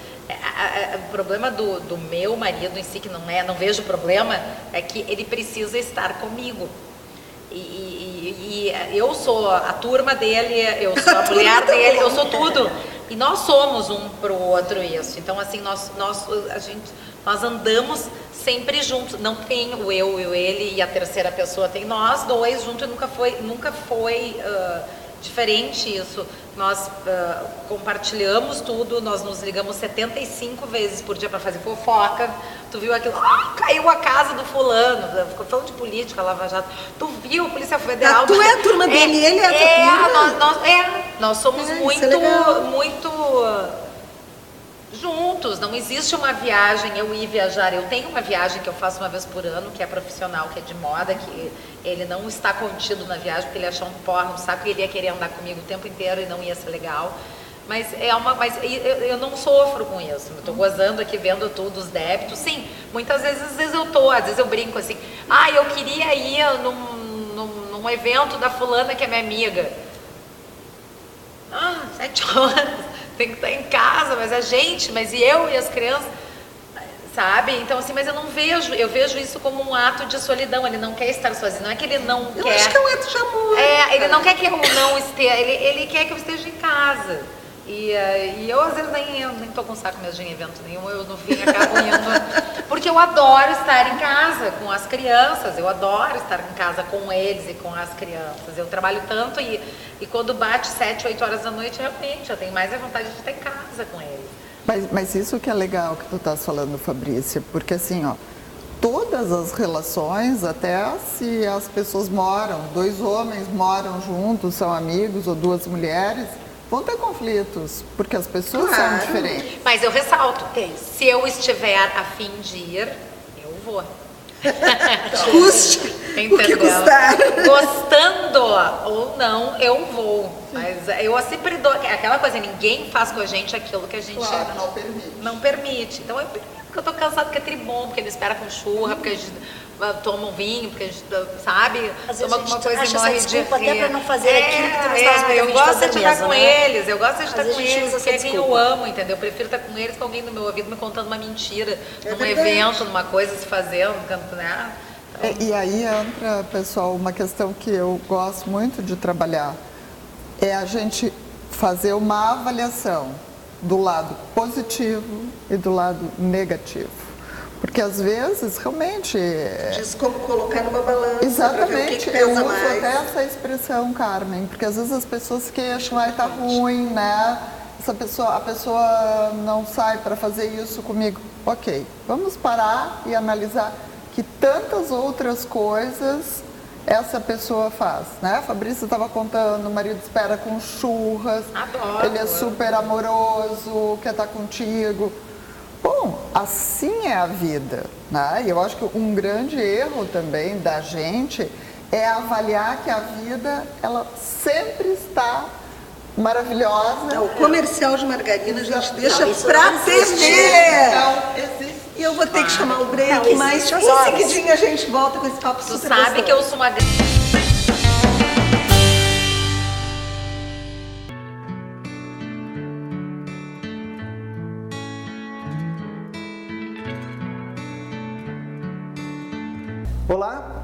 O problema do meu marido em si, que não vejo problema, é que ele precisa estar comigo. E eu sou a turma dele, eu sou a mulher dele, eu sou tudo. E nós somos um pro outro isso. Então, assim, nós andamos sempre juntos. Não tem o eu e o ele e a terceira pessoa. Tem nós dois juntos e nunca foi diferente isso. Nós compartilhamos tudo, nós nos ligamos 75 vezes por dia para fazer fofoca. Tu viu aquilo? Caiu a casa do fulano. Ficou falando de política, Lava Jato. Tu viu, Polícia Federal? Tu é a turma dele, ele é a tua turma? Nós somos muito juntos. Não existe uma viagem, eu ir viajar. Eu tenho uma viagem que eu faço uma vez por ano, que é profissional, que é de moda, que ele não está contido na viagem, porque ele achou um porra, um saco, e ele ia querer andar comigo o tempo inteiro e não ia ser legal. Mas eu não sofro com isso. Eu tô gozando aqui, vendo tudo, os débitos. Sim, às vezes eu brinco assim, eu queria ir num evento da fulana que é minha amiga. 7 horas, tem que estar em casa, mas e eu e as crianças, sabe? Então assim, mas eu vejo isso como um ato de solidão, ele não quer estar sozinho, não é que ele não quer. Eu acho que é um ato de amor. Ele não quer que eu não esteja, ele quer que eu esteja em casa. E eu, às vezes, nem tô com saco mesmo em evento nenhum, eu no fim acabo indo. Porque eu adoro estar em casa com as crianças, eu adoro estar em casa com eles e com as crianças. Eu trabalho tanto e quando bate 7, 8 horas da noite, realmente, eu tenho mais a vontade de estar em casa com eles. Mas isso que é legal que tu estás falando, Fabrícia, porque assim, ó, todas as relações, até se as pessoas moram, 2 homens moram juntos, são amigos, ou 2 mulheres, vão ter conflitos, porque as pessoas são diferentes. Mas eu ressalto, se eu estiver a fim de ir, eu vou. Custe o que custar. Gostando ou não, eu vou. Mas eu sempre dou aquela coisa, ninguém faz com a gente aquilo que a gente não permite. Então eu permito, porque eu tô cansada, porque é tribom, porque ele espera com churra, porque a gente toma um vinho, porque a gente, sabe, às toma alguma coisa e morre de rir. Até pra não fazer aquilo que tu não estava eu gosto de estar com eles, eu gosto de estar Às com vezes a gente eles, usa porque é essa quem eu desculpa. amo, entendeu? Eu prefiro estar com eles que alguém no meu ouvido me contando uma mentira, num verdade. evento, numa coisa se fazendo, né? E aí entra, pessoal, uma questão que eu gosto muito de trabalhar, é a gente fazer uma avaliação do lado positivo e do lado negativo. Porque às vezes, realmente... Diz como colocar numa balança. Exatamente, pra ver o que eu pesa uso mais. até essa expressão, Carmen, porque às vezes as pessoas se queixam, tá ruim, né? A pessoa não sai para fazer isso comigo. Ok, vamos parar e analisar que tantas outras coisas essa pessoa faz, né? A Fabrícia estava contando, o marido espera com churras, Adoro. ele é super amoroso, quer estar contigo. Bom, assim é a vida, né? E eu acho que um grande erro também da gente é avaliar que a vida, ela sempre está maravilhosa. O comercial de margarina a gente deixa Não, isso pra não TV. Não existe. E eu vou ter que chamar o break, Não, mas existe as em horas. seguidinho a gente volta com esse papo Tu super sabe que eu sou uma Olá,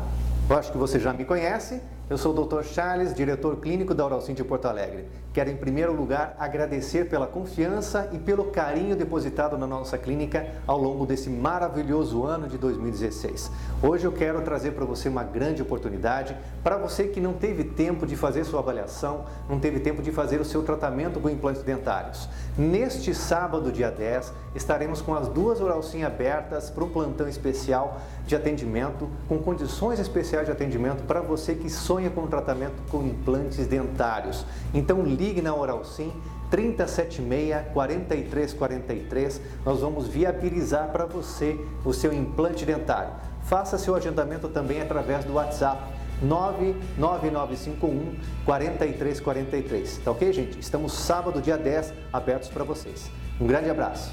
eu acho que você já me conhece. Eu sou o Dr. Charles, diretor clínico da Oralcim de Porto Alegre. Quero, em primeiro lugar, agradecer pela confiança e pelo carinho depositado na nossa clínica ao longo desse maravilhoso ano de 2016. Hoje eu quero trazer para você uma grande oportunidade para você que não teve tempo de fazer sua avaliação, não teve tempo de fazer o seu tratamento com implantes dentários. Neste sábado, dia 10, estaremos com as 2 Oralcim abertas para um plantão especial de atendimento, com condições especiais de atendimento para você que sonha com tratamento com implantes dentários. Então ligue na Oralcim 3076-4343, nós vamos viabilizar para você o seu implante dentário. Faça seu agendamento também através do WhatsApp 99951-4343, tá ok, gente? Estamos sábado, dia 10, abertos para vocês. Um grande abraço.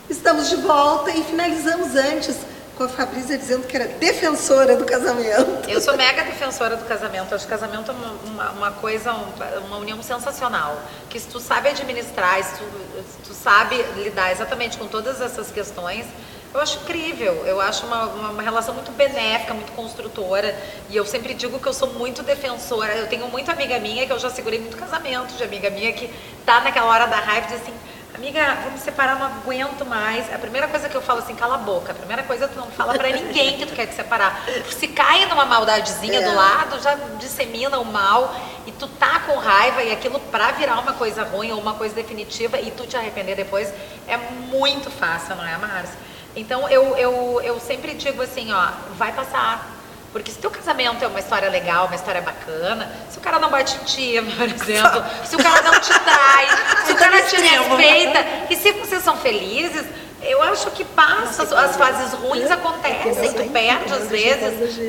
Estamos de volta e finalizamos antes com a Fabrícia dizendo que era defensora do casamento. Eu sou mega defensora do casamento. Acho que casamento é uma coisa, uma união sensacional. Que se tu sabe administrar, se tu sabe lidar exatamente com todas essas questões, eu acho incrível. Eu acho uma relação muito benéfica, muito construtora. E eu sempre digo que eu sou muito defensora. Eu tenho muita amiga minha que eu já segurei muito casamento de amiga minha que tá naquela hora da raiva e diz assim: amiga, vou me separar, não aguento mais. A primeira coisa que eu falo assim, cala a boca. A primeira coisa, tu não fala pra ninguém que tu quer te separar. Se cai numa maldadezinha do lado, já dissemina o mal. E tu tá com raiva e aquilo pra virar uma coisa ruim ou uma coisa definitiva e tu te arrepender depois é muito fácil, não é, Márcia? Então eu sempre digo assim, ó, vai passar. Porque se teu casamento é uma história legal, uma história bacana, se o cara não bate em ti, por exemplo, se o cara não te trai, se o cara te respeita, e se vocês são felizes, eu acho que passa, as fases ruins acontecem, tu perde às vezes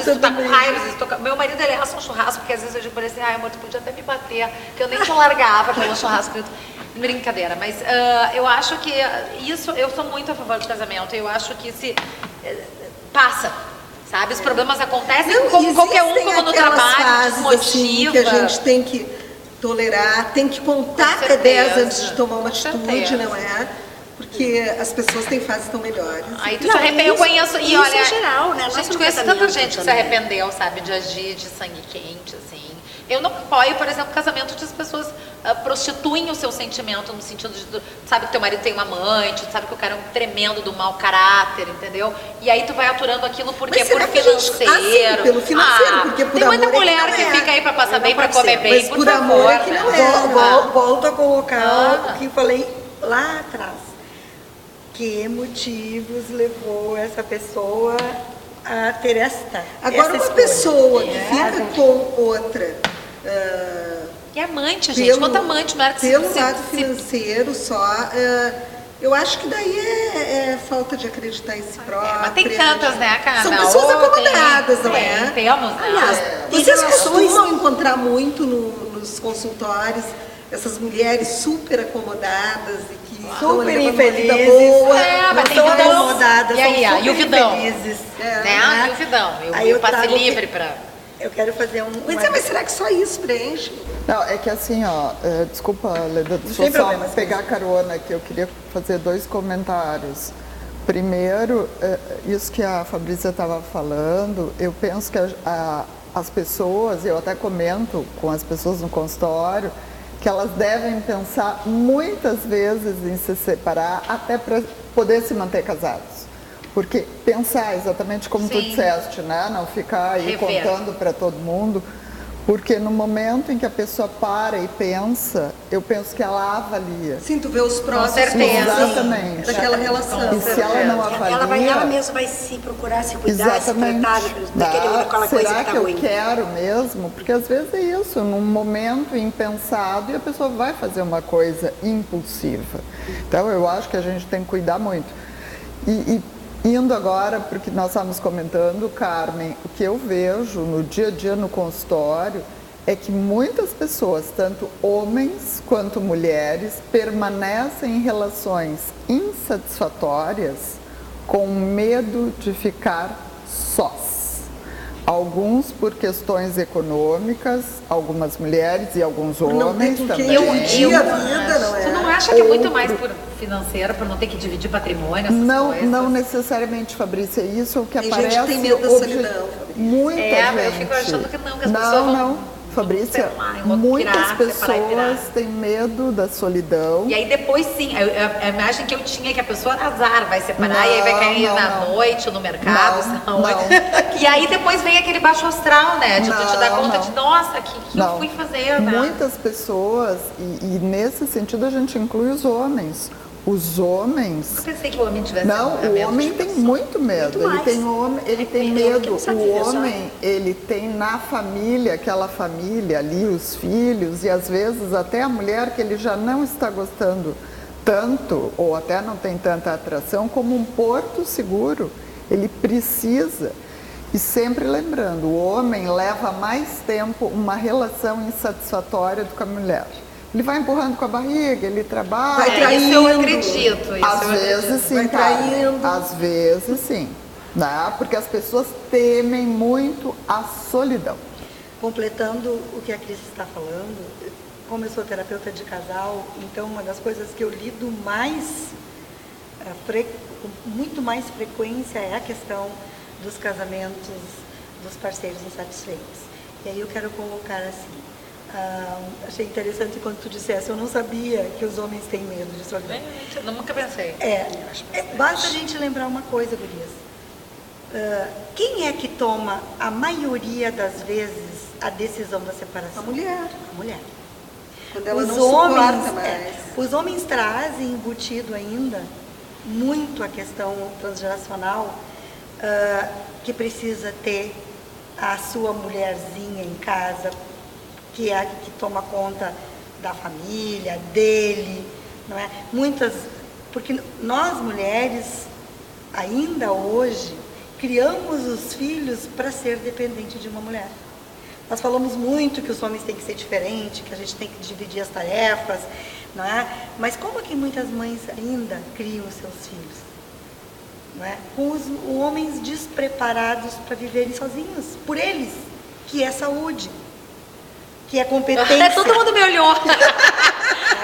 tu tá com raiva, às vezes tu... Meu marido, ele assa um churrasco, porque às vezes eu digo pra ele assim, ai amor, tu podia até me bater, que eu nem te largava pelo churrasco. Brincadeira, mas eu acho que isso, eu sou muito a favor do casamento, eu acho que se passa. Sabe, os problemas acontecem como qualquer um, como no trabalho, desmotiva. Assim, que a gente tem que tolerar, tem que contar até 10 antes de tomar uma atitude, não é? Porque as pessoas têm fases tão melhores. Aí tu se arrependeu, eu conheço, e olha, em geral, né? A gente conhece tanta gente que se arrependeu, sabe, de agir de sangue quente, assim. Eu não apoio, por exemplo, casamento onde as pessoas prostituem o seu sentimento, no sentido de, tu sabe que teu marido tem uma amante, tu sabe que o cara é um tremendo do mau caráter, entendeu? E aí tu vai aturando aquilo porque Mas por será que a gente- financeiro. pelo financeiro, porque por tem muita amor é que mulher não que é. fica aí pra passar bem, pra pode comer ser. bem, Mas por por favor, amor é que né? não é. Volto a colocar Ah. o que falei lá atrás. Que motivos levou essa pessoa a ter essa Agora, uma escolha? pessoa que fica com outra E amante, gente, quanto amante, mulher que pelo se- lado se- financeiro só, eu acho que daí é falta de acreditar em si própria. mas tem tantas, né, cara? São pessoas acomodadas, não tem, é? Temos, né? Aliás, tem vocês relações- costumam encontrar muito nos consultórios essas mulheres super acomodadas e que estão Super levando uma vida infelizes. boa. É, mas Não tem são vidão. acomodadas, E aí, são e o super vidão? infelizes. Né? E o vidão, Aí e eu o passe trago que- livre pra... Eu quero fazer Mas será que só isso preenche? Não, é que assim, ó, desculpa, Leda, deixa tem eu só problema, pegar carona aqui, eu queria fazer 2 comentários. Primeiro, isso que a Fabrícia estava falando, eu penso que as pessoas, eu até comento com as pessoas no consultório, que elas devem pensar muitas vezes em se separar até para poder se manter casados. Porque pensar exatamente como tu Sim. disseste, né? Não ficar aí Rever. contando para todo mundo. Porque no momento em que a pessoa para e pensa, eu penso que ela avalia. Sim, tu vê os prós e os certeza. contras Exatamente. daquela relação. E se ela não avalia... Ela mesma vai se procurar, se cuidar, Exatamente. se tratar daquele, aquela coisa Será que tá que eu ruim. quero mesmo? Porque às vezes é isso, num momento impensado e a pessoa vai fazer uma coisa impulsiva. Então eu acho que a gente tem que cuidar muito. E indo agora, porque nós estávamos comentando, Carmen, o que eu vejo no dia a dia no consultório é que muitas pessoas, tanto homens quanto mulheres, permanecem em relações insatisfatórias com medo de ficar sós. Alguns por questões econômicas, algumas mulheres e alguns não ter homens com também. quem dividir a vida, não é? Tu não acha que é muito mais por financeira, por não ter que dividir patrimônio, essas Não, coisas? não necessariamente, Fabrícia, isso é o que Tem aparece. gente que tem medo da solidão, Fabrícia. Muita gente. Eu fico achando que não, que as não, pessoas vão... não. Fabrícia, sei lá, vão muitas pirar, separar e pirar. pessoas têm medo da solidão. E aí depois sim, a imagem que eu tinha é que a pessoa azar, vai separar e aí vai cair Não, na não. noite, no mercado, Não, não. E aí depois vem aquele baixo astral, né? De tu te dar Não, conta não. de, nossa, que eu Não. fui fazer, né? Muitas pessoas, e nesse sentido a gente inclui os homens. Os homens. Eu pensei que o homem tivesse Não, o medo homem de tem pessoa. muito medo. Muito Ele mais. tem Ele medo. não sabe O viver só. homem, ele tem na família, aquela família ali, os filhos, e às vezes até a mulher que ele já não está gostando tanto, ou até não tem tanta atração, como um porto seguro. Ele precisa. E sempre lembrando, o homem leva mais tempo uma relação insatisfatória do que a mulher. Ele vai empurrando com a barriga, ele trabalha. Vai traindo. Isso eu acredito. Isso Às eu vezes acredito. sim, Vai cara. traindo. Às vezes sim. Né? Porque as pessoas temem muito a solidão. Completando o que a Cris está falando, como eu sou terapeuta de casal, então uma das coisas que eu lido mais, com muito mais frequência, é a questão dos casamentos dos parceiros insatisfeitos. E aí eu quero colocar assim, achei interessante quando tu dissesse, eu não sabia que os homens têm medo de solidão. Eu nunca pensei. Basta a gente lembrar uma coisa, gurias. Quem é que toma a maioria das vezes a decisão da separação? A mulher. A mulher. Quando ela Os não suporta homens, mais. os homens trazem embutido ainda muito a questão transgeracional, que precisa ter a sua mulherzinha em casa, que é a que toma conta da família, dele, não é? Porque nós mulheres, ainda hoje, criamos os filhos para ser dependente de uma mulher. Nós falamos muito que os homens têm que ser diferentes, que a gente tem que dividir as tarefas, não é? Mas como é que muitas mães ainda criam os seus filhos? Não é? Com os homens despreparados para viverem sozinhos, por eles, que é saúde, que é competência. Todo mundo me olhou.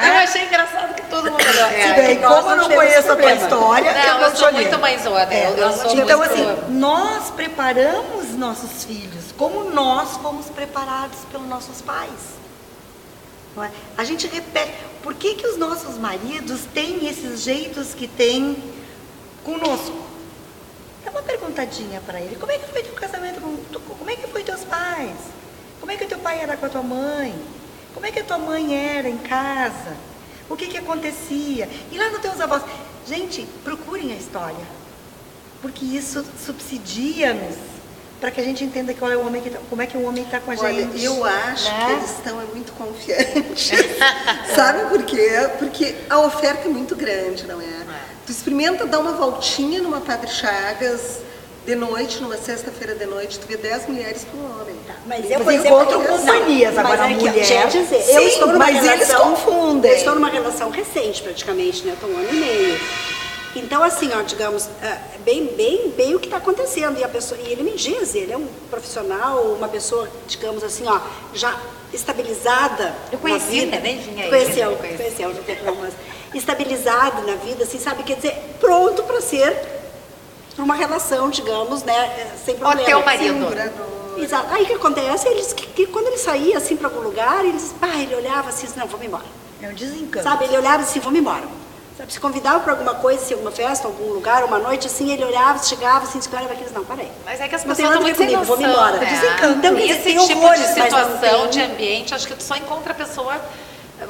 Eu achei engraçado que todo mundo olhou. Se bem, como eu não conheço a tua história, Não, eu eu te sou olhei. muito mãezona. Eu sou Então, muito... assim, nós preparamos nossos filhos como nós fomos preparados pelos nossos pais. Não é? A gente repete, por que que os nossos maridos têm esses jeitos que têm conosco? Dá uma perguntadinha para ele, como é que foi teu casamento, como é que foi teus pais? Como é que teu pai era com a tua mãe? Como é que a tua mãe era em casa? O que que acontecia? E lá nos teus avós? Gente, procurem a história, porque isso subsidia-nos para que a gente entenda qual é o homem como é que o homem está com a Olha, gente. eu acho né? que eles estão muito confiantes. Sabe por quê? Porque a oferta é muito grande, não é? Tu experimenta dar uma voltinha numa Padre Chagas de noite, numa sexta-feira de noite, tu vê 10 mulheres por homem. Mas eu, por exemplo, encontro companhias, não, agora a mas mulher... Quer dizer, Sim, eu estou numa mas relação, eles confundem. Eu estou numa relação recente, praticamente, né? Estou 1 ano e meio. Então, assim, ó, digamos, bem o que está acontecendo. E ele me diz, ele é um profissional, uma pessoa, digamos assim, ó, já estabilizada. Eu conheci, né? Nem vinha aí. Conheceu, mas estabilizado na vida, assim, sabe? Quer dizer, pronto para ser uma relação, digamos, né? Sem problema. Ó, teu marido. Exato. Aí o que acontece? Eles, que quando ele saía assim para algum lugar, ele olhava assim, não, vamos embora. É um desencanto. Sabe, ele olhava assim, vamos embora. Sabe, se convidava para alguma coisa, se alguma festa, algum lugar, uma noite assim, ele olhava, chegava assim, olhava aqueles, não, peraí. Mas é que as Não pessoas tem estão nada a muito ver sem comigo, noção, vamos embora. né? Desencanto. Então, quer dizer, Esse tem tipo horrores, de mas não situação, tem. de ambiente, acho que tu só encontra a pessoa,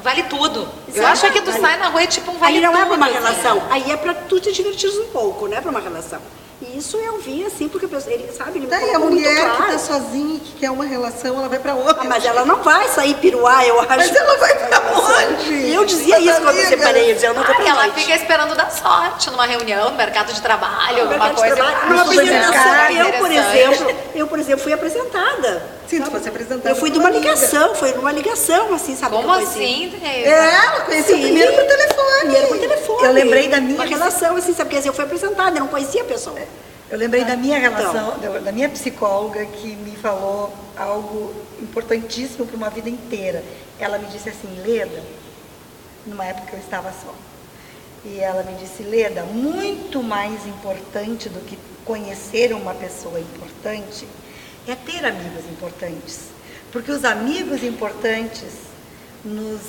vale tudo. Eu Exato. acho que tu sai na rua e tipo um vale Aí não tudo. é para uma assim. relação, aí é para tu te divertir um pouco, não é para uma relação. E isso eu vi assim, porque ele sabe, ele me Daí a colocou muito mulher que claro. está sozinha e que quer uma relação, ela vai para outra. Ah, mas ela não vai sair piruar, eu acho. Mas ela vai pra onde? E eu dizia As isso quando eu amigas. separei, eu dizia, eu não vou pra Ela noite. fica esperando dar sorte numa reunião, no mercado de trabalho, alguma Mercado de coisa. trabalho. Ah, Numa supermercado, apresentação, interessante. eu, por exemplo, fui apresentada. Sim, tu fosse apresentada. Eu fui de por uma amiga. ligação, foi numa ligação, assim, sabe? Como que eu conheci. assim, Tereza? Ela conheceu Sim. primeiro por telefone. Primeiro por telefone. Eu lembrei da minha Uma relação, assim, sabe? Quer dizer, eu fui apresentada, eu não conhecia a pessoa. Eu lembrei da minha Então. relação, da minha psicóloga, que me falou algo importantíssimo para uma vida inteira. Ela me disse assim, Leda, numa época que eu estava só, e ela me disse, Leda, muito mais importante do que conhecer uma pessoa importante é ter amigos importantes. Porque os amigos importantes nos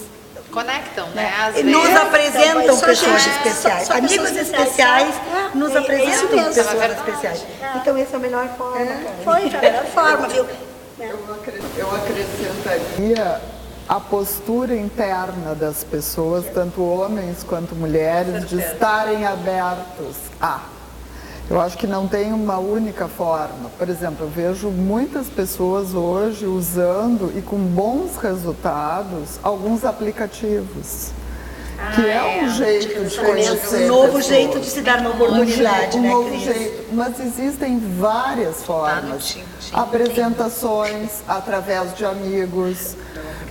Conectam, né? Às nos vezes. apresentam Então, só pessoas gente- especiais. só Amigos pessoas especiais especiais. nos É apresentam isso mesmo. pessoas É verdade. especiais. Então, essa é a melhor forma. cara. Foi da melhor forma, viu? Eu acrescentaria a postura interna das pessoas, tanto homens quanto mulheres, de estarem abertos a. Eu acho que não tem uma única forma. Por exemplo, eu vejo muitas pessoas hoje usando e com bons resultados alguns aplicativos. Que é um jeito de conhecer Um novo pessoas. jeito de se dar uma oportunidade, Um né, novo Cris? jeito. Mas existem várias formas. Apresentações através de amigos,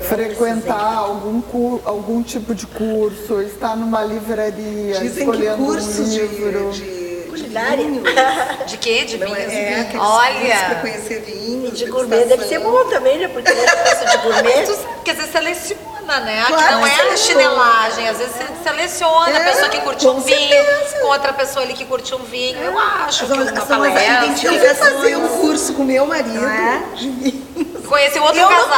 frequentar algum tipo de curso, estar numa livraria, Dizem que escolhendo cursos um livro. de Culinária. vinho, De quê? De não vinhos? é aqueles cursos para Olha! conhecer vinhos, De gourmet deve ser bom também, né? Porque ele gosta de gourmet. Tu sabe que às vezes seleciona, né? Claro Que não que é a seleciona. chinelagem. Às vezes você seleciona a É, pessoa que curte com um vinho certeza. com outra pessoa ali que curte um vinho. Eu acho que uma São as palestra. Eu fui fazer um curso com meu marido é? de vinho. Conheci outro Eu casal.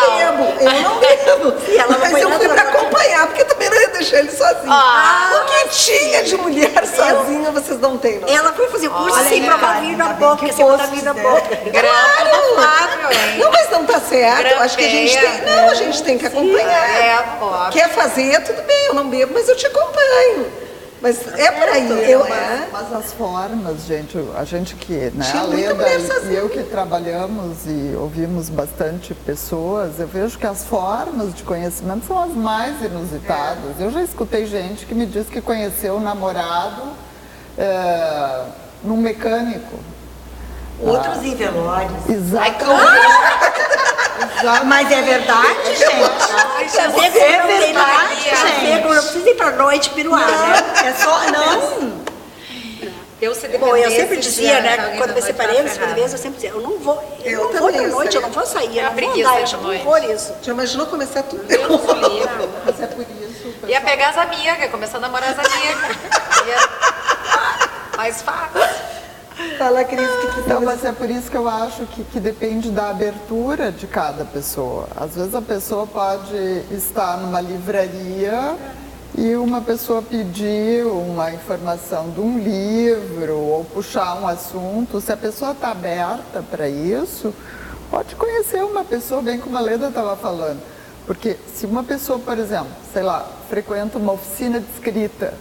não bebo. E ela não Mas foi eu nada fui para pra- acompanhar, porque eu também não ia deixar ele sozinho. Ah. O que tinha de mulher sozinha, vocês não têm, não. Ela foi fazer curso Olha, sem provar cara, vinho na ainda bem boca, que sem botar fosse, vinho na né? boca. Grampo do Flávio, hein? Não, mas não tá certo. Eu acho que a gente tem. Grampeia. Não, a gente tem que acompanhar. É, óbvio. Quer fazer, tudo bem, eu não bebo, mas eu te acompanho. Mas é por aí, não é? Mas as formas, gente, a gente que, né, Tinha a muita Leda mulher e sozinha. eu que trabalhamos e ouvimos bastante pessoas, eu vejo que as formas de conhecimento são as mais inusitadas. Eu já escutei gente que me disse que conheceu o namorado num mecânico. Outros em velórios. Exatamente. Mas é verdade, gente? Café É não tem verdade, mais. Café gente. não precisa ir pra noite piruar, né? Não, é só... Não. Eu se Bom, eu sempre dependesse dizia, de né? alguém Quando da me noite, separei, tava a segunda ferrada. vez, eu sempre dizia, eu não vou Eu pra também, noite, eu eu não vou sair, eu É não a vou preguiça andar, eu de acho um noite. horror isso. Já imaginou começar tudo? Mas é por isso. o Ia pessoal- pegar as amigas, começar a namorar as amigas. Ia... Mais fácil. Fala, Cris, que Então, mas é por isso que eu acho que depende da abertura de cada pessoa. Às vezes a pessoa pode estar numa livraria e uma pessoa pedir uma informação de um livro ou puxar um assunto. Se a pessoa está aberta para isso, pode conhecer uma pessoa, bem como a Leda estava falando. Porque se uma pessoa, por exemplo, sei lá, frequenta uma oficina de escrita,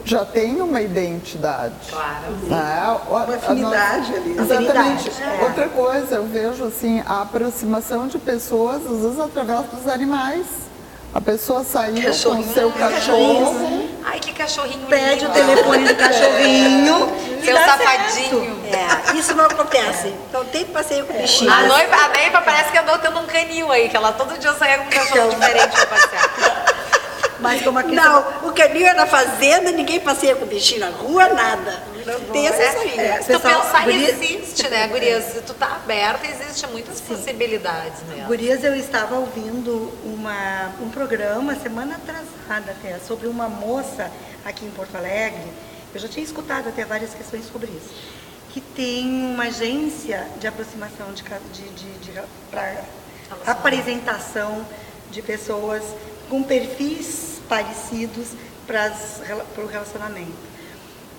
já tem uma identidade. Claro. Né? uma afinidade ali. Exatamente. Afinidade, Outra coisa, eu vejo assim, a aproximação de pessoas, às vezes através dos animais. A pessoa saiu com o seu cachorro. Ai, que cachorrinho Pede o lindo. telefone do cachorrinho. e Seu dá safadinho. É, isso não acontece. Então tem passeio com bichinho. A Neiva parece que andou tendo um canil aí, que ela todo dia saía com um cachorro diferente pra passear. Mas como aqui Não, o canil é na fazenda, ninguém passeia com bichinho na rua, nada. Não tem essa aí. Se tu Pessoal, pensar, guria- existe, né, Gurias? Se tu tá aberta, existe muitas possibilidades mesmo. Gurias, eu estava ouvindo um programa semana atrasada até, sobre uma moça aqui em Porto Alegre. Eu já tinha escutado até várias questões sobre isso. Que tem uma agência de aproximação para apresentação de pessoas com perfis parecidos para o relacionamento.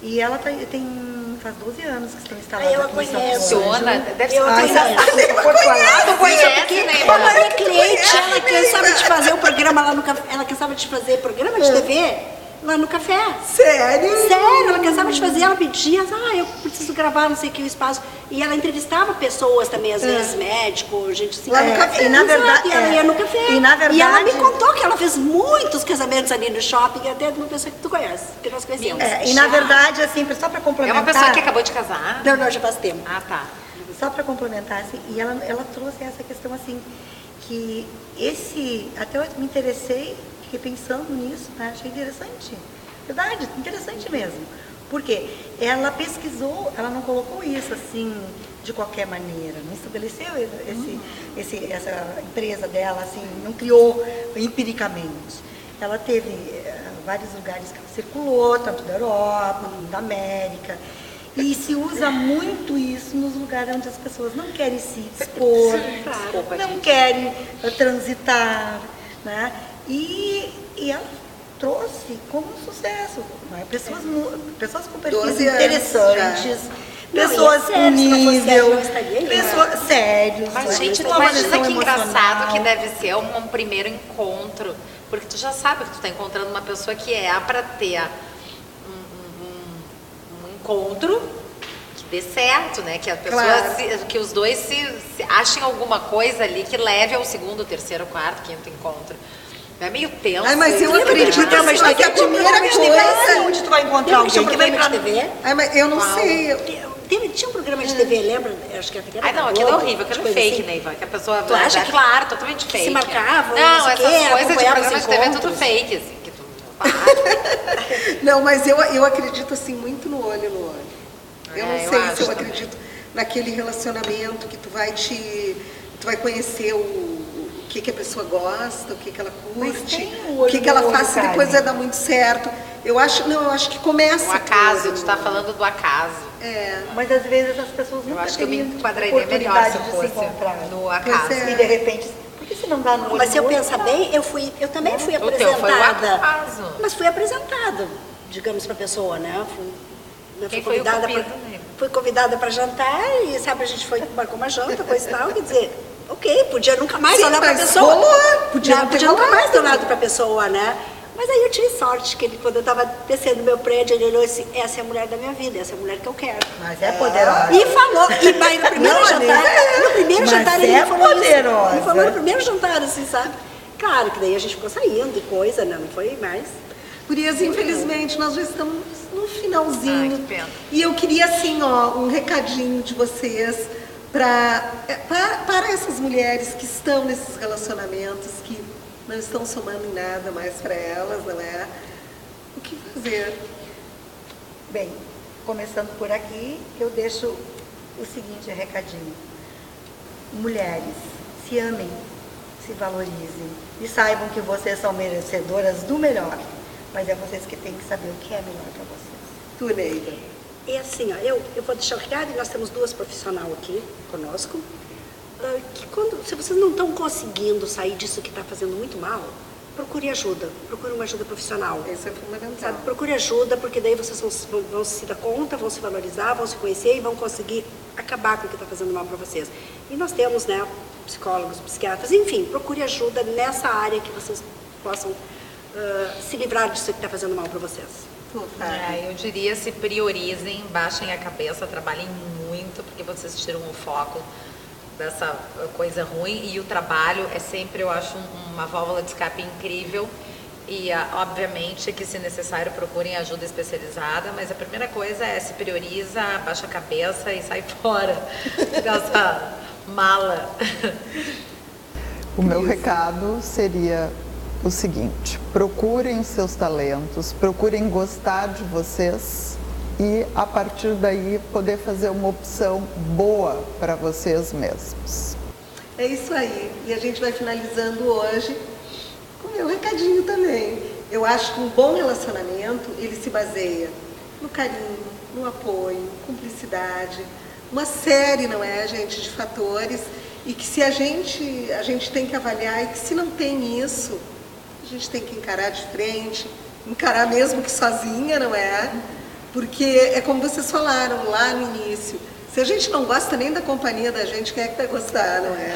E ela faz 12 anos que estão instaladas Eu a aqui em São conheço. Paulo. Funciona, deve ser Eu uma conheço. Porto Alegre. Eu conheço Conhece, porque né, como Ivana? ela é cliente, ela cansava de fazer o programa lá no café. Ela cansava de fazer programa de TV lá no café. Sério? Sério, ela cansava de fazer, ela pedia, eu preciso gravar, não sei o que, o espaço. E ela entrevistava pessoas também, às vezes, médicos, gente assim. Lá no café. E na Exato, verdade- e ela ia no café. E na verdade- E ela me contou que ela fez muitos casamentos ali no shopping, até de uma pessoa que tu conhece, que nós conhecemos. E na verdade, assim, só para É complementar. uma pessoa que acabou de casar? Não, já faz tempo. Ah, tá. Só para complementar, assim, e ela trouxe essa questão assim, que até eu me interessei, fiquei pensando nisso, né? Achei interessante. Verdade, interessante mesmo. Porque ela pesquisou, ela não colocou isso assim de qualquer maneira, não estabeleceu essa empresa dela, assim, não criou empiricamente. Ela teve vários lugares que ela circulou, tanto da Europa, da América. E se usa muito isso nos lugares onde as pessoas não querem se expor, Desculpa, não gente. querem transitar, né? E ela trouxe como um sucesso, né? Pessoas com perfis 12 anos interessantes, Não, pessoas e é com sério, se não fosse sério, nível, não estaria aí, né? pessoas sérios, Mas, né? gente, Com tu uma imagina avaliação que engraçado emocional. que deve ser um primeiro encontro. Porque tu já sabe que tu tá encontrando uma pessoa que é pra ter um encontro que dê certo, né? Que a pessoa Claro. que os dois se achem alguma coisa ali que leve ao segundo, terceiro, quarto, quinto encontro. É meio tenso. Ai, mas eu isso, né? acredito programa de assim, que a TV, primeira programa de TV, coisa... Onde tu vai encontrar Lembra que tinha um alguém que vem programa pra de TV? Ai, mas eu não Uau. sei. Tinha um programa de TV, lembra? Acho que era Ai, não, da aquilo é Globo, horrível, aquilo é coisa fake, assim. né, Ivan? Que a pessoa. Tu acha é que- claro, totalmente que fake. se marcavam, Não, não sei o essas quê, coisas de acompanhava programa os de TV é tudo encontros. fake, assim, que tu. Não, mas eu acredito assim muito no olho no olho. Eu não É, eu sei acho se eu também. acredito naquele relacionamento que tu vai conhecer o que a pessoa gosta, o que ela Mas curte, tem o o olho que ela no olho, faz se depois Carmen. vai dar muito certo. Eu acho que começa. O acaso, por- tu tá falando do acaso. É. Mas às vezes as pessoas Eu nunca acho que eu me teriam enquadraria melhor se oportunidade de eu fosse se encontrar. no acaso. Pois é. E de repente, por que se não dá no olho Mas se eu no olho? pensar bem, eu também fui O teu foi o apresentada. acaso. Mas fui apresentada, digamos, para a pessoa, né? Quem foi o cupido, né? Fui convidada para jantar e, sabe, a gente marcou uma janta, coisa e tal, quer dizer, ok, podia nunca mais Sim, olhar para a mas pessoa. rolou, podia Né? ter Podia nunca rolado. mais ter olhado para a pessoa, né? Mas aí eu tive sorte que ele, quando eu estava descendo do meu prédio, ele olhou assim, essa é a mulher da minha vida, essa é a mulher que eu quero. Mas é poderosa. E falou, mas no primeiro Não, jantar, no primeiro mas jantar ele é me falou poderosa. isso. Ele falou no primeiro jantar, assim, sabe? Claro que daí a gente ficou saindo e coisa, né? Não foi mais. Gurias, infelizmente, nós já estamos no finalzinho. Ai, que pena. E eu queria, assim, um recadinho de vocês para essas mulheres que estão nesses relacionamentos, que não estão somando em nada mais para elas, não é? O que fazer? Bem, começando por aqui, eu deixo o seguinte recadinho. Mulheres, se amem, se valorizem e saibam que vocês são merecedoras do melhor. Mas é vocês que têm que saber o que é melhor para vocês. Tu, Neiva. É assim, ó, eu vou deixar o Ricardo e nós temos duas profissionais aqui conosco, que se vocês não estão conseguindo sair disso que está fazendo muito mal, procure ajuda, procure uma ajuda profissional. Isso é fundamental. Sabe? Procure ajuda, porque daí vocês vão se dar conta, vão se valorizar, vão se conhecer e vão conseguir acabar com o que está fazendo mal para vocês. E nós temos, né, psicólogos, psiquiatras, enfim, procure ajuda nessa área que vocês possam se livrar disso que está fazendo mal para vocês. Eu diria, se priorizem, baixem a cabeça, trabalhem muito, porque vocês tiram o foco dessa coisa ruim, e o trabalho é sempre, eu acho, uma válvula de escape incrível, e obviamente que, se necessário, procurem ajuda especializada, mas a primeira coisa é se prioriza, baixa a cabeça e sai fora dessa mala. O meu recado seria o seguinte: procurem os seus talentos, procurem gostar de vocês e, a partir daí, poder fazer uma opção boa para vocês mesmos. É isso aí. E a gente vai finalizando hoje com o meu recadinho também. Eu acho que um bom relacionamento, ele se baseia no carinho, no apoio, cumplicidade, uma série, não é, gente, de fatores, e que se a gente tem que avaliar, e que se não tem isso, a gente tem que encarar de frente, encarar mesmo que sozinha, não é? Porque é como vocês falaram lá no início, se a gente não gosta nem da companhia da gente, quem é que vai gostar, não é?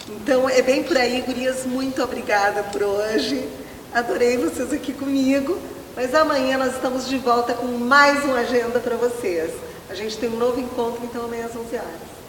Então é bem por aí, gurias, muito obrigada por hoje, adorei vocês aqui comigo, mas amanhã nós estamos de volta com mais uma agenda para vocês. A gente tem um novo encontro, então, amanhã às 11 horas.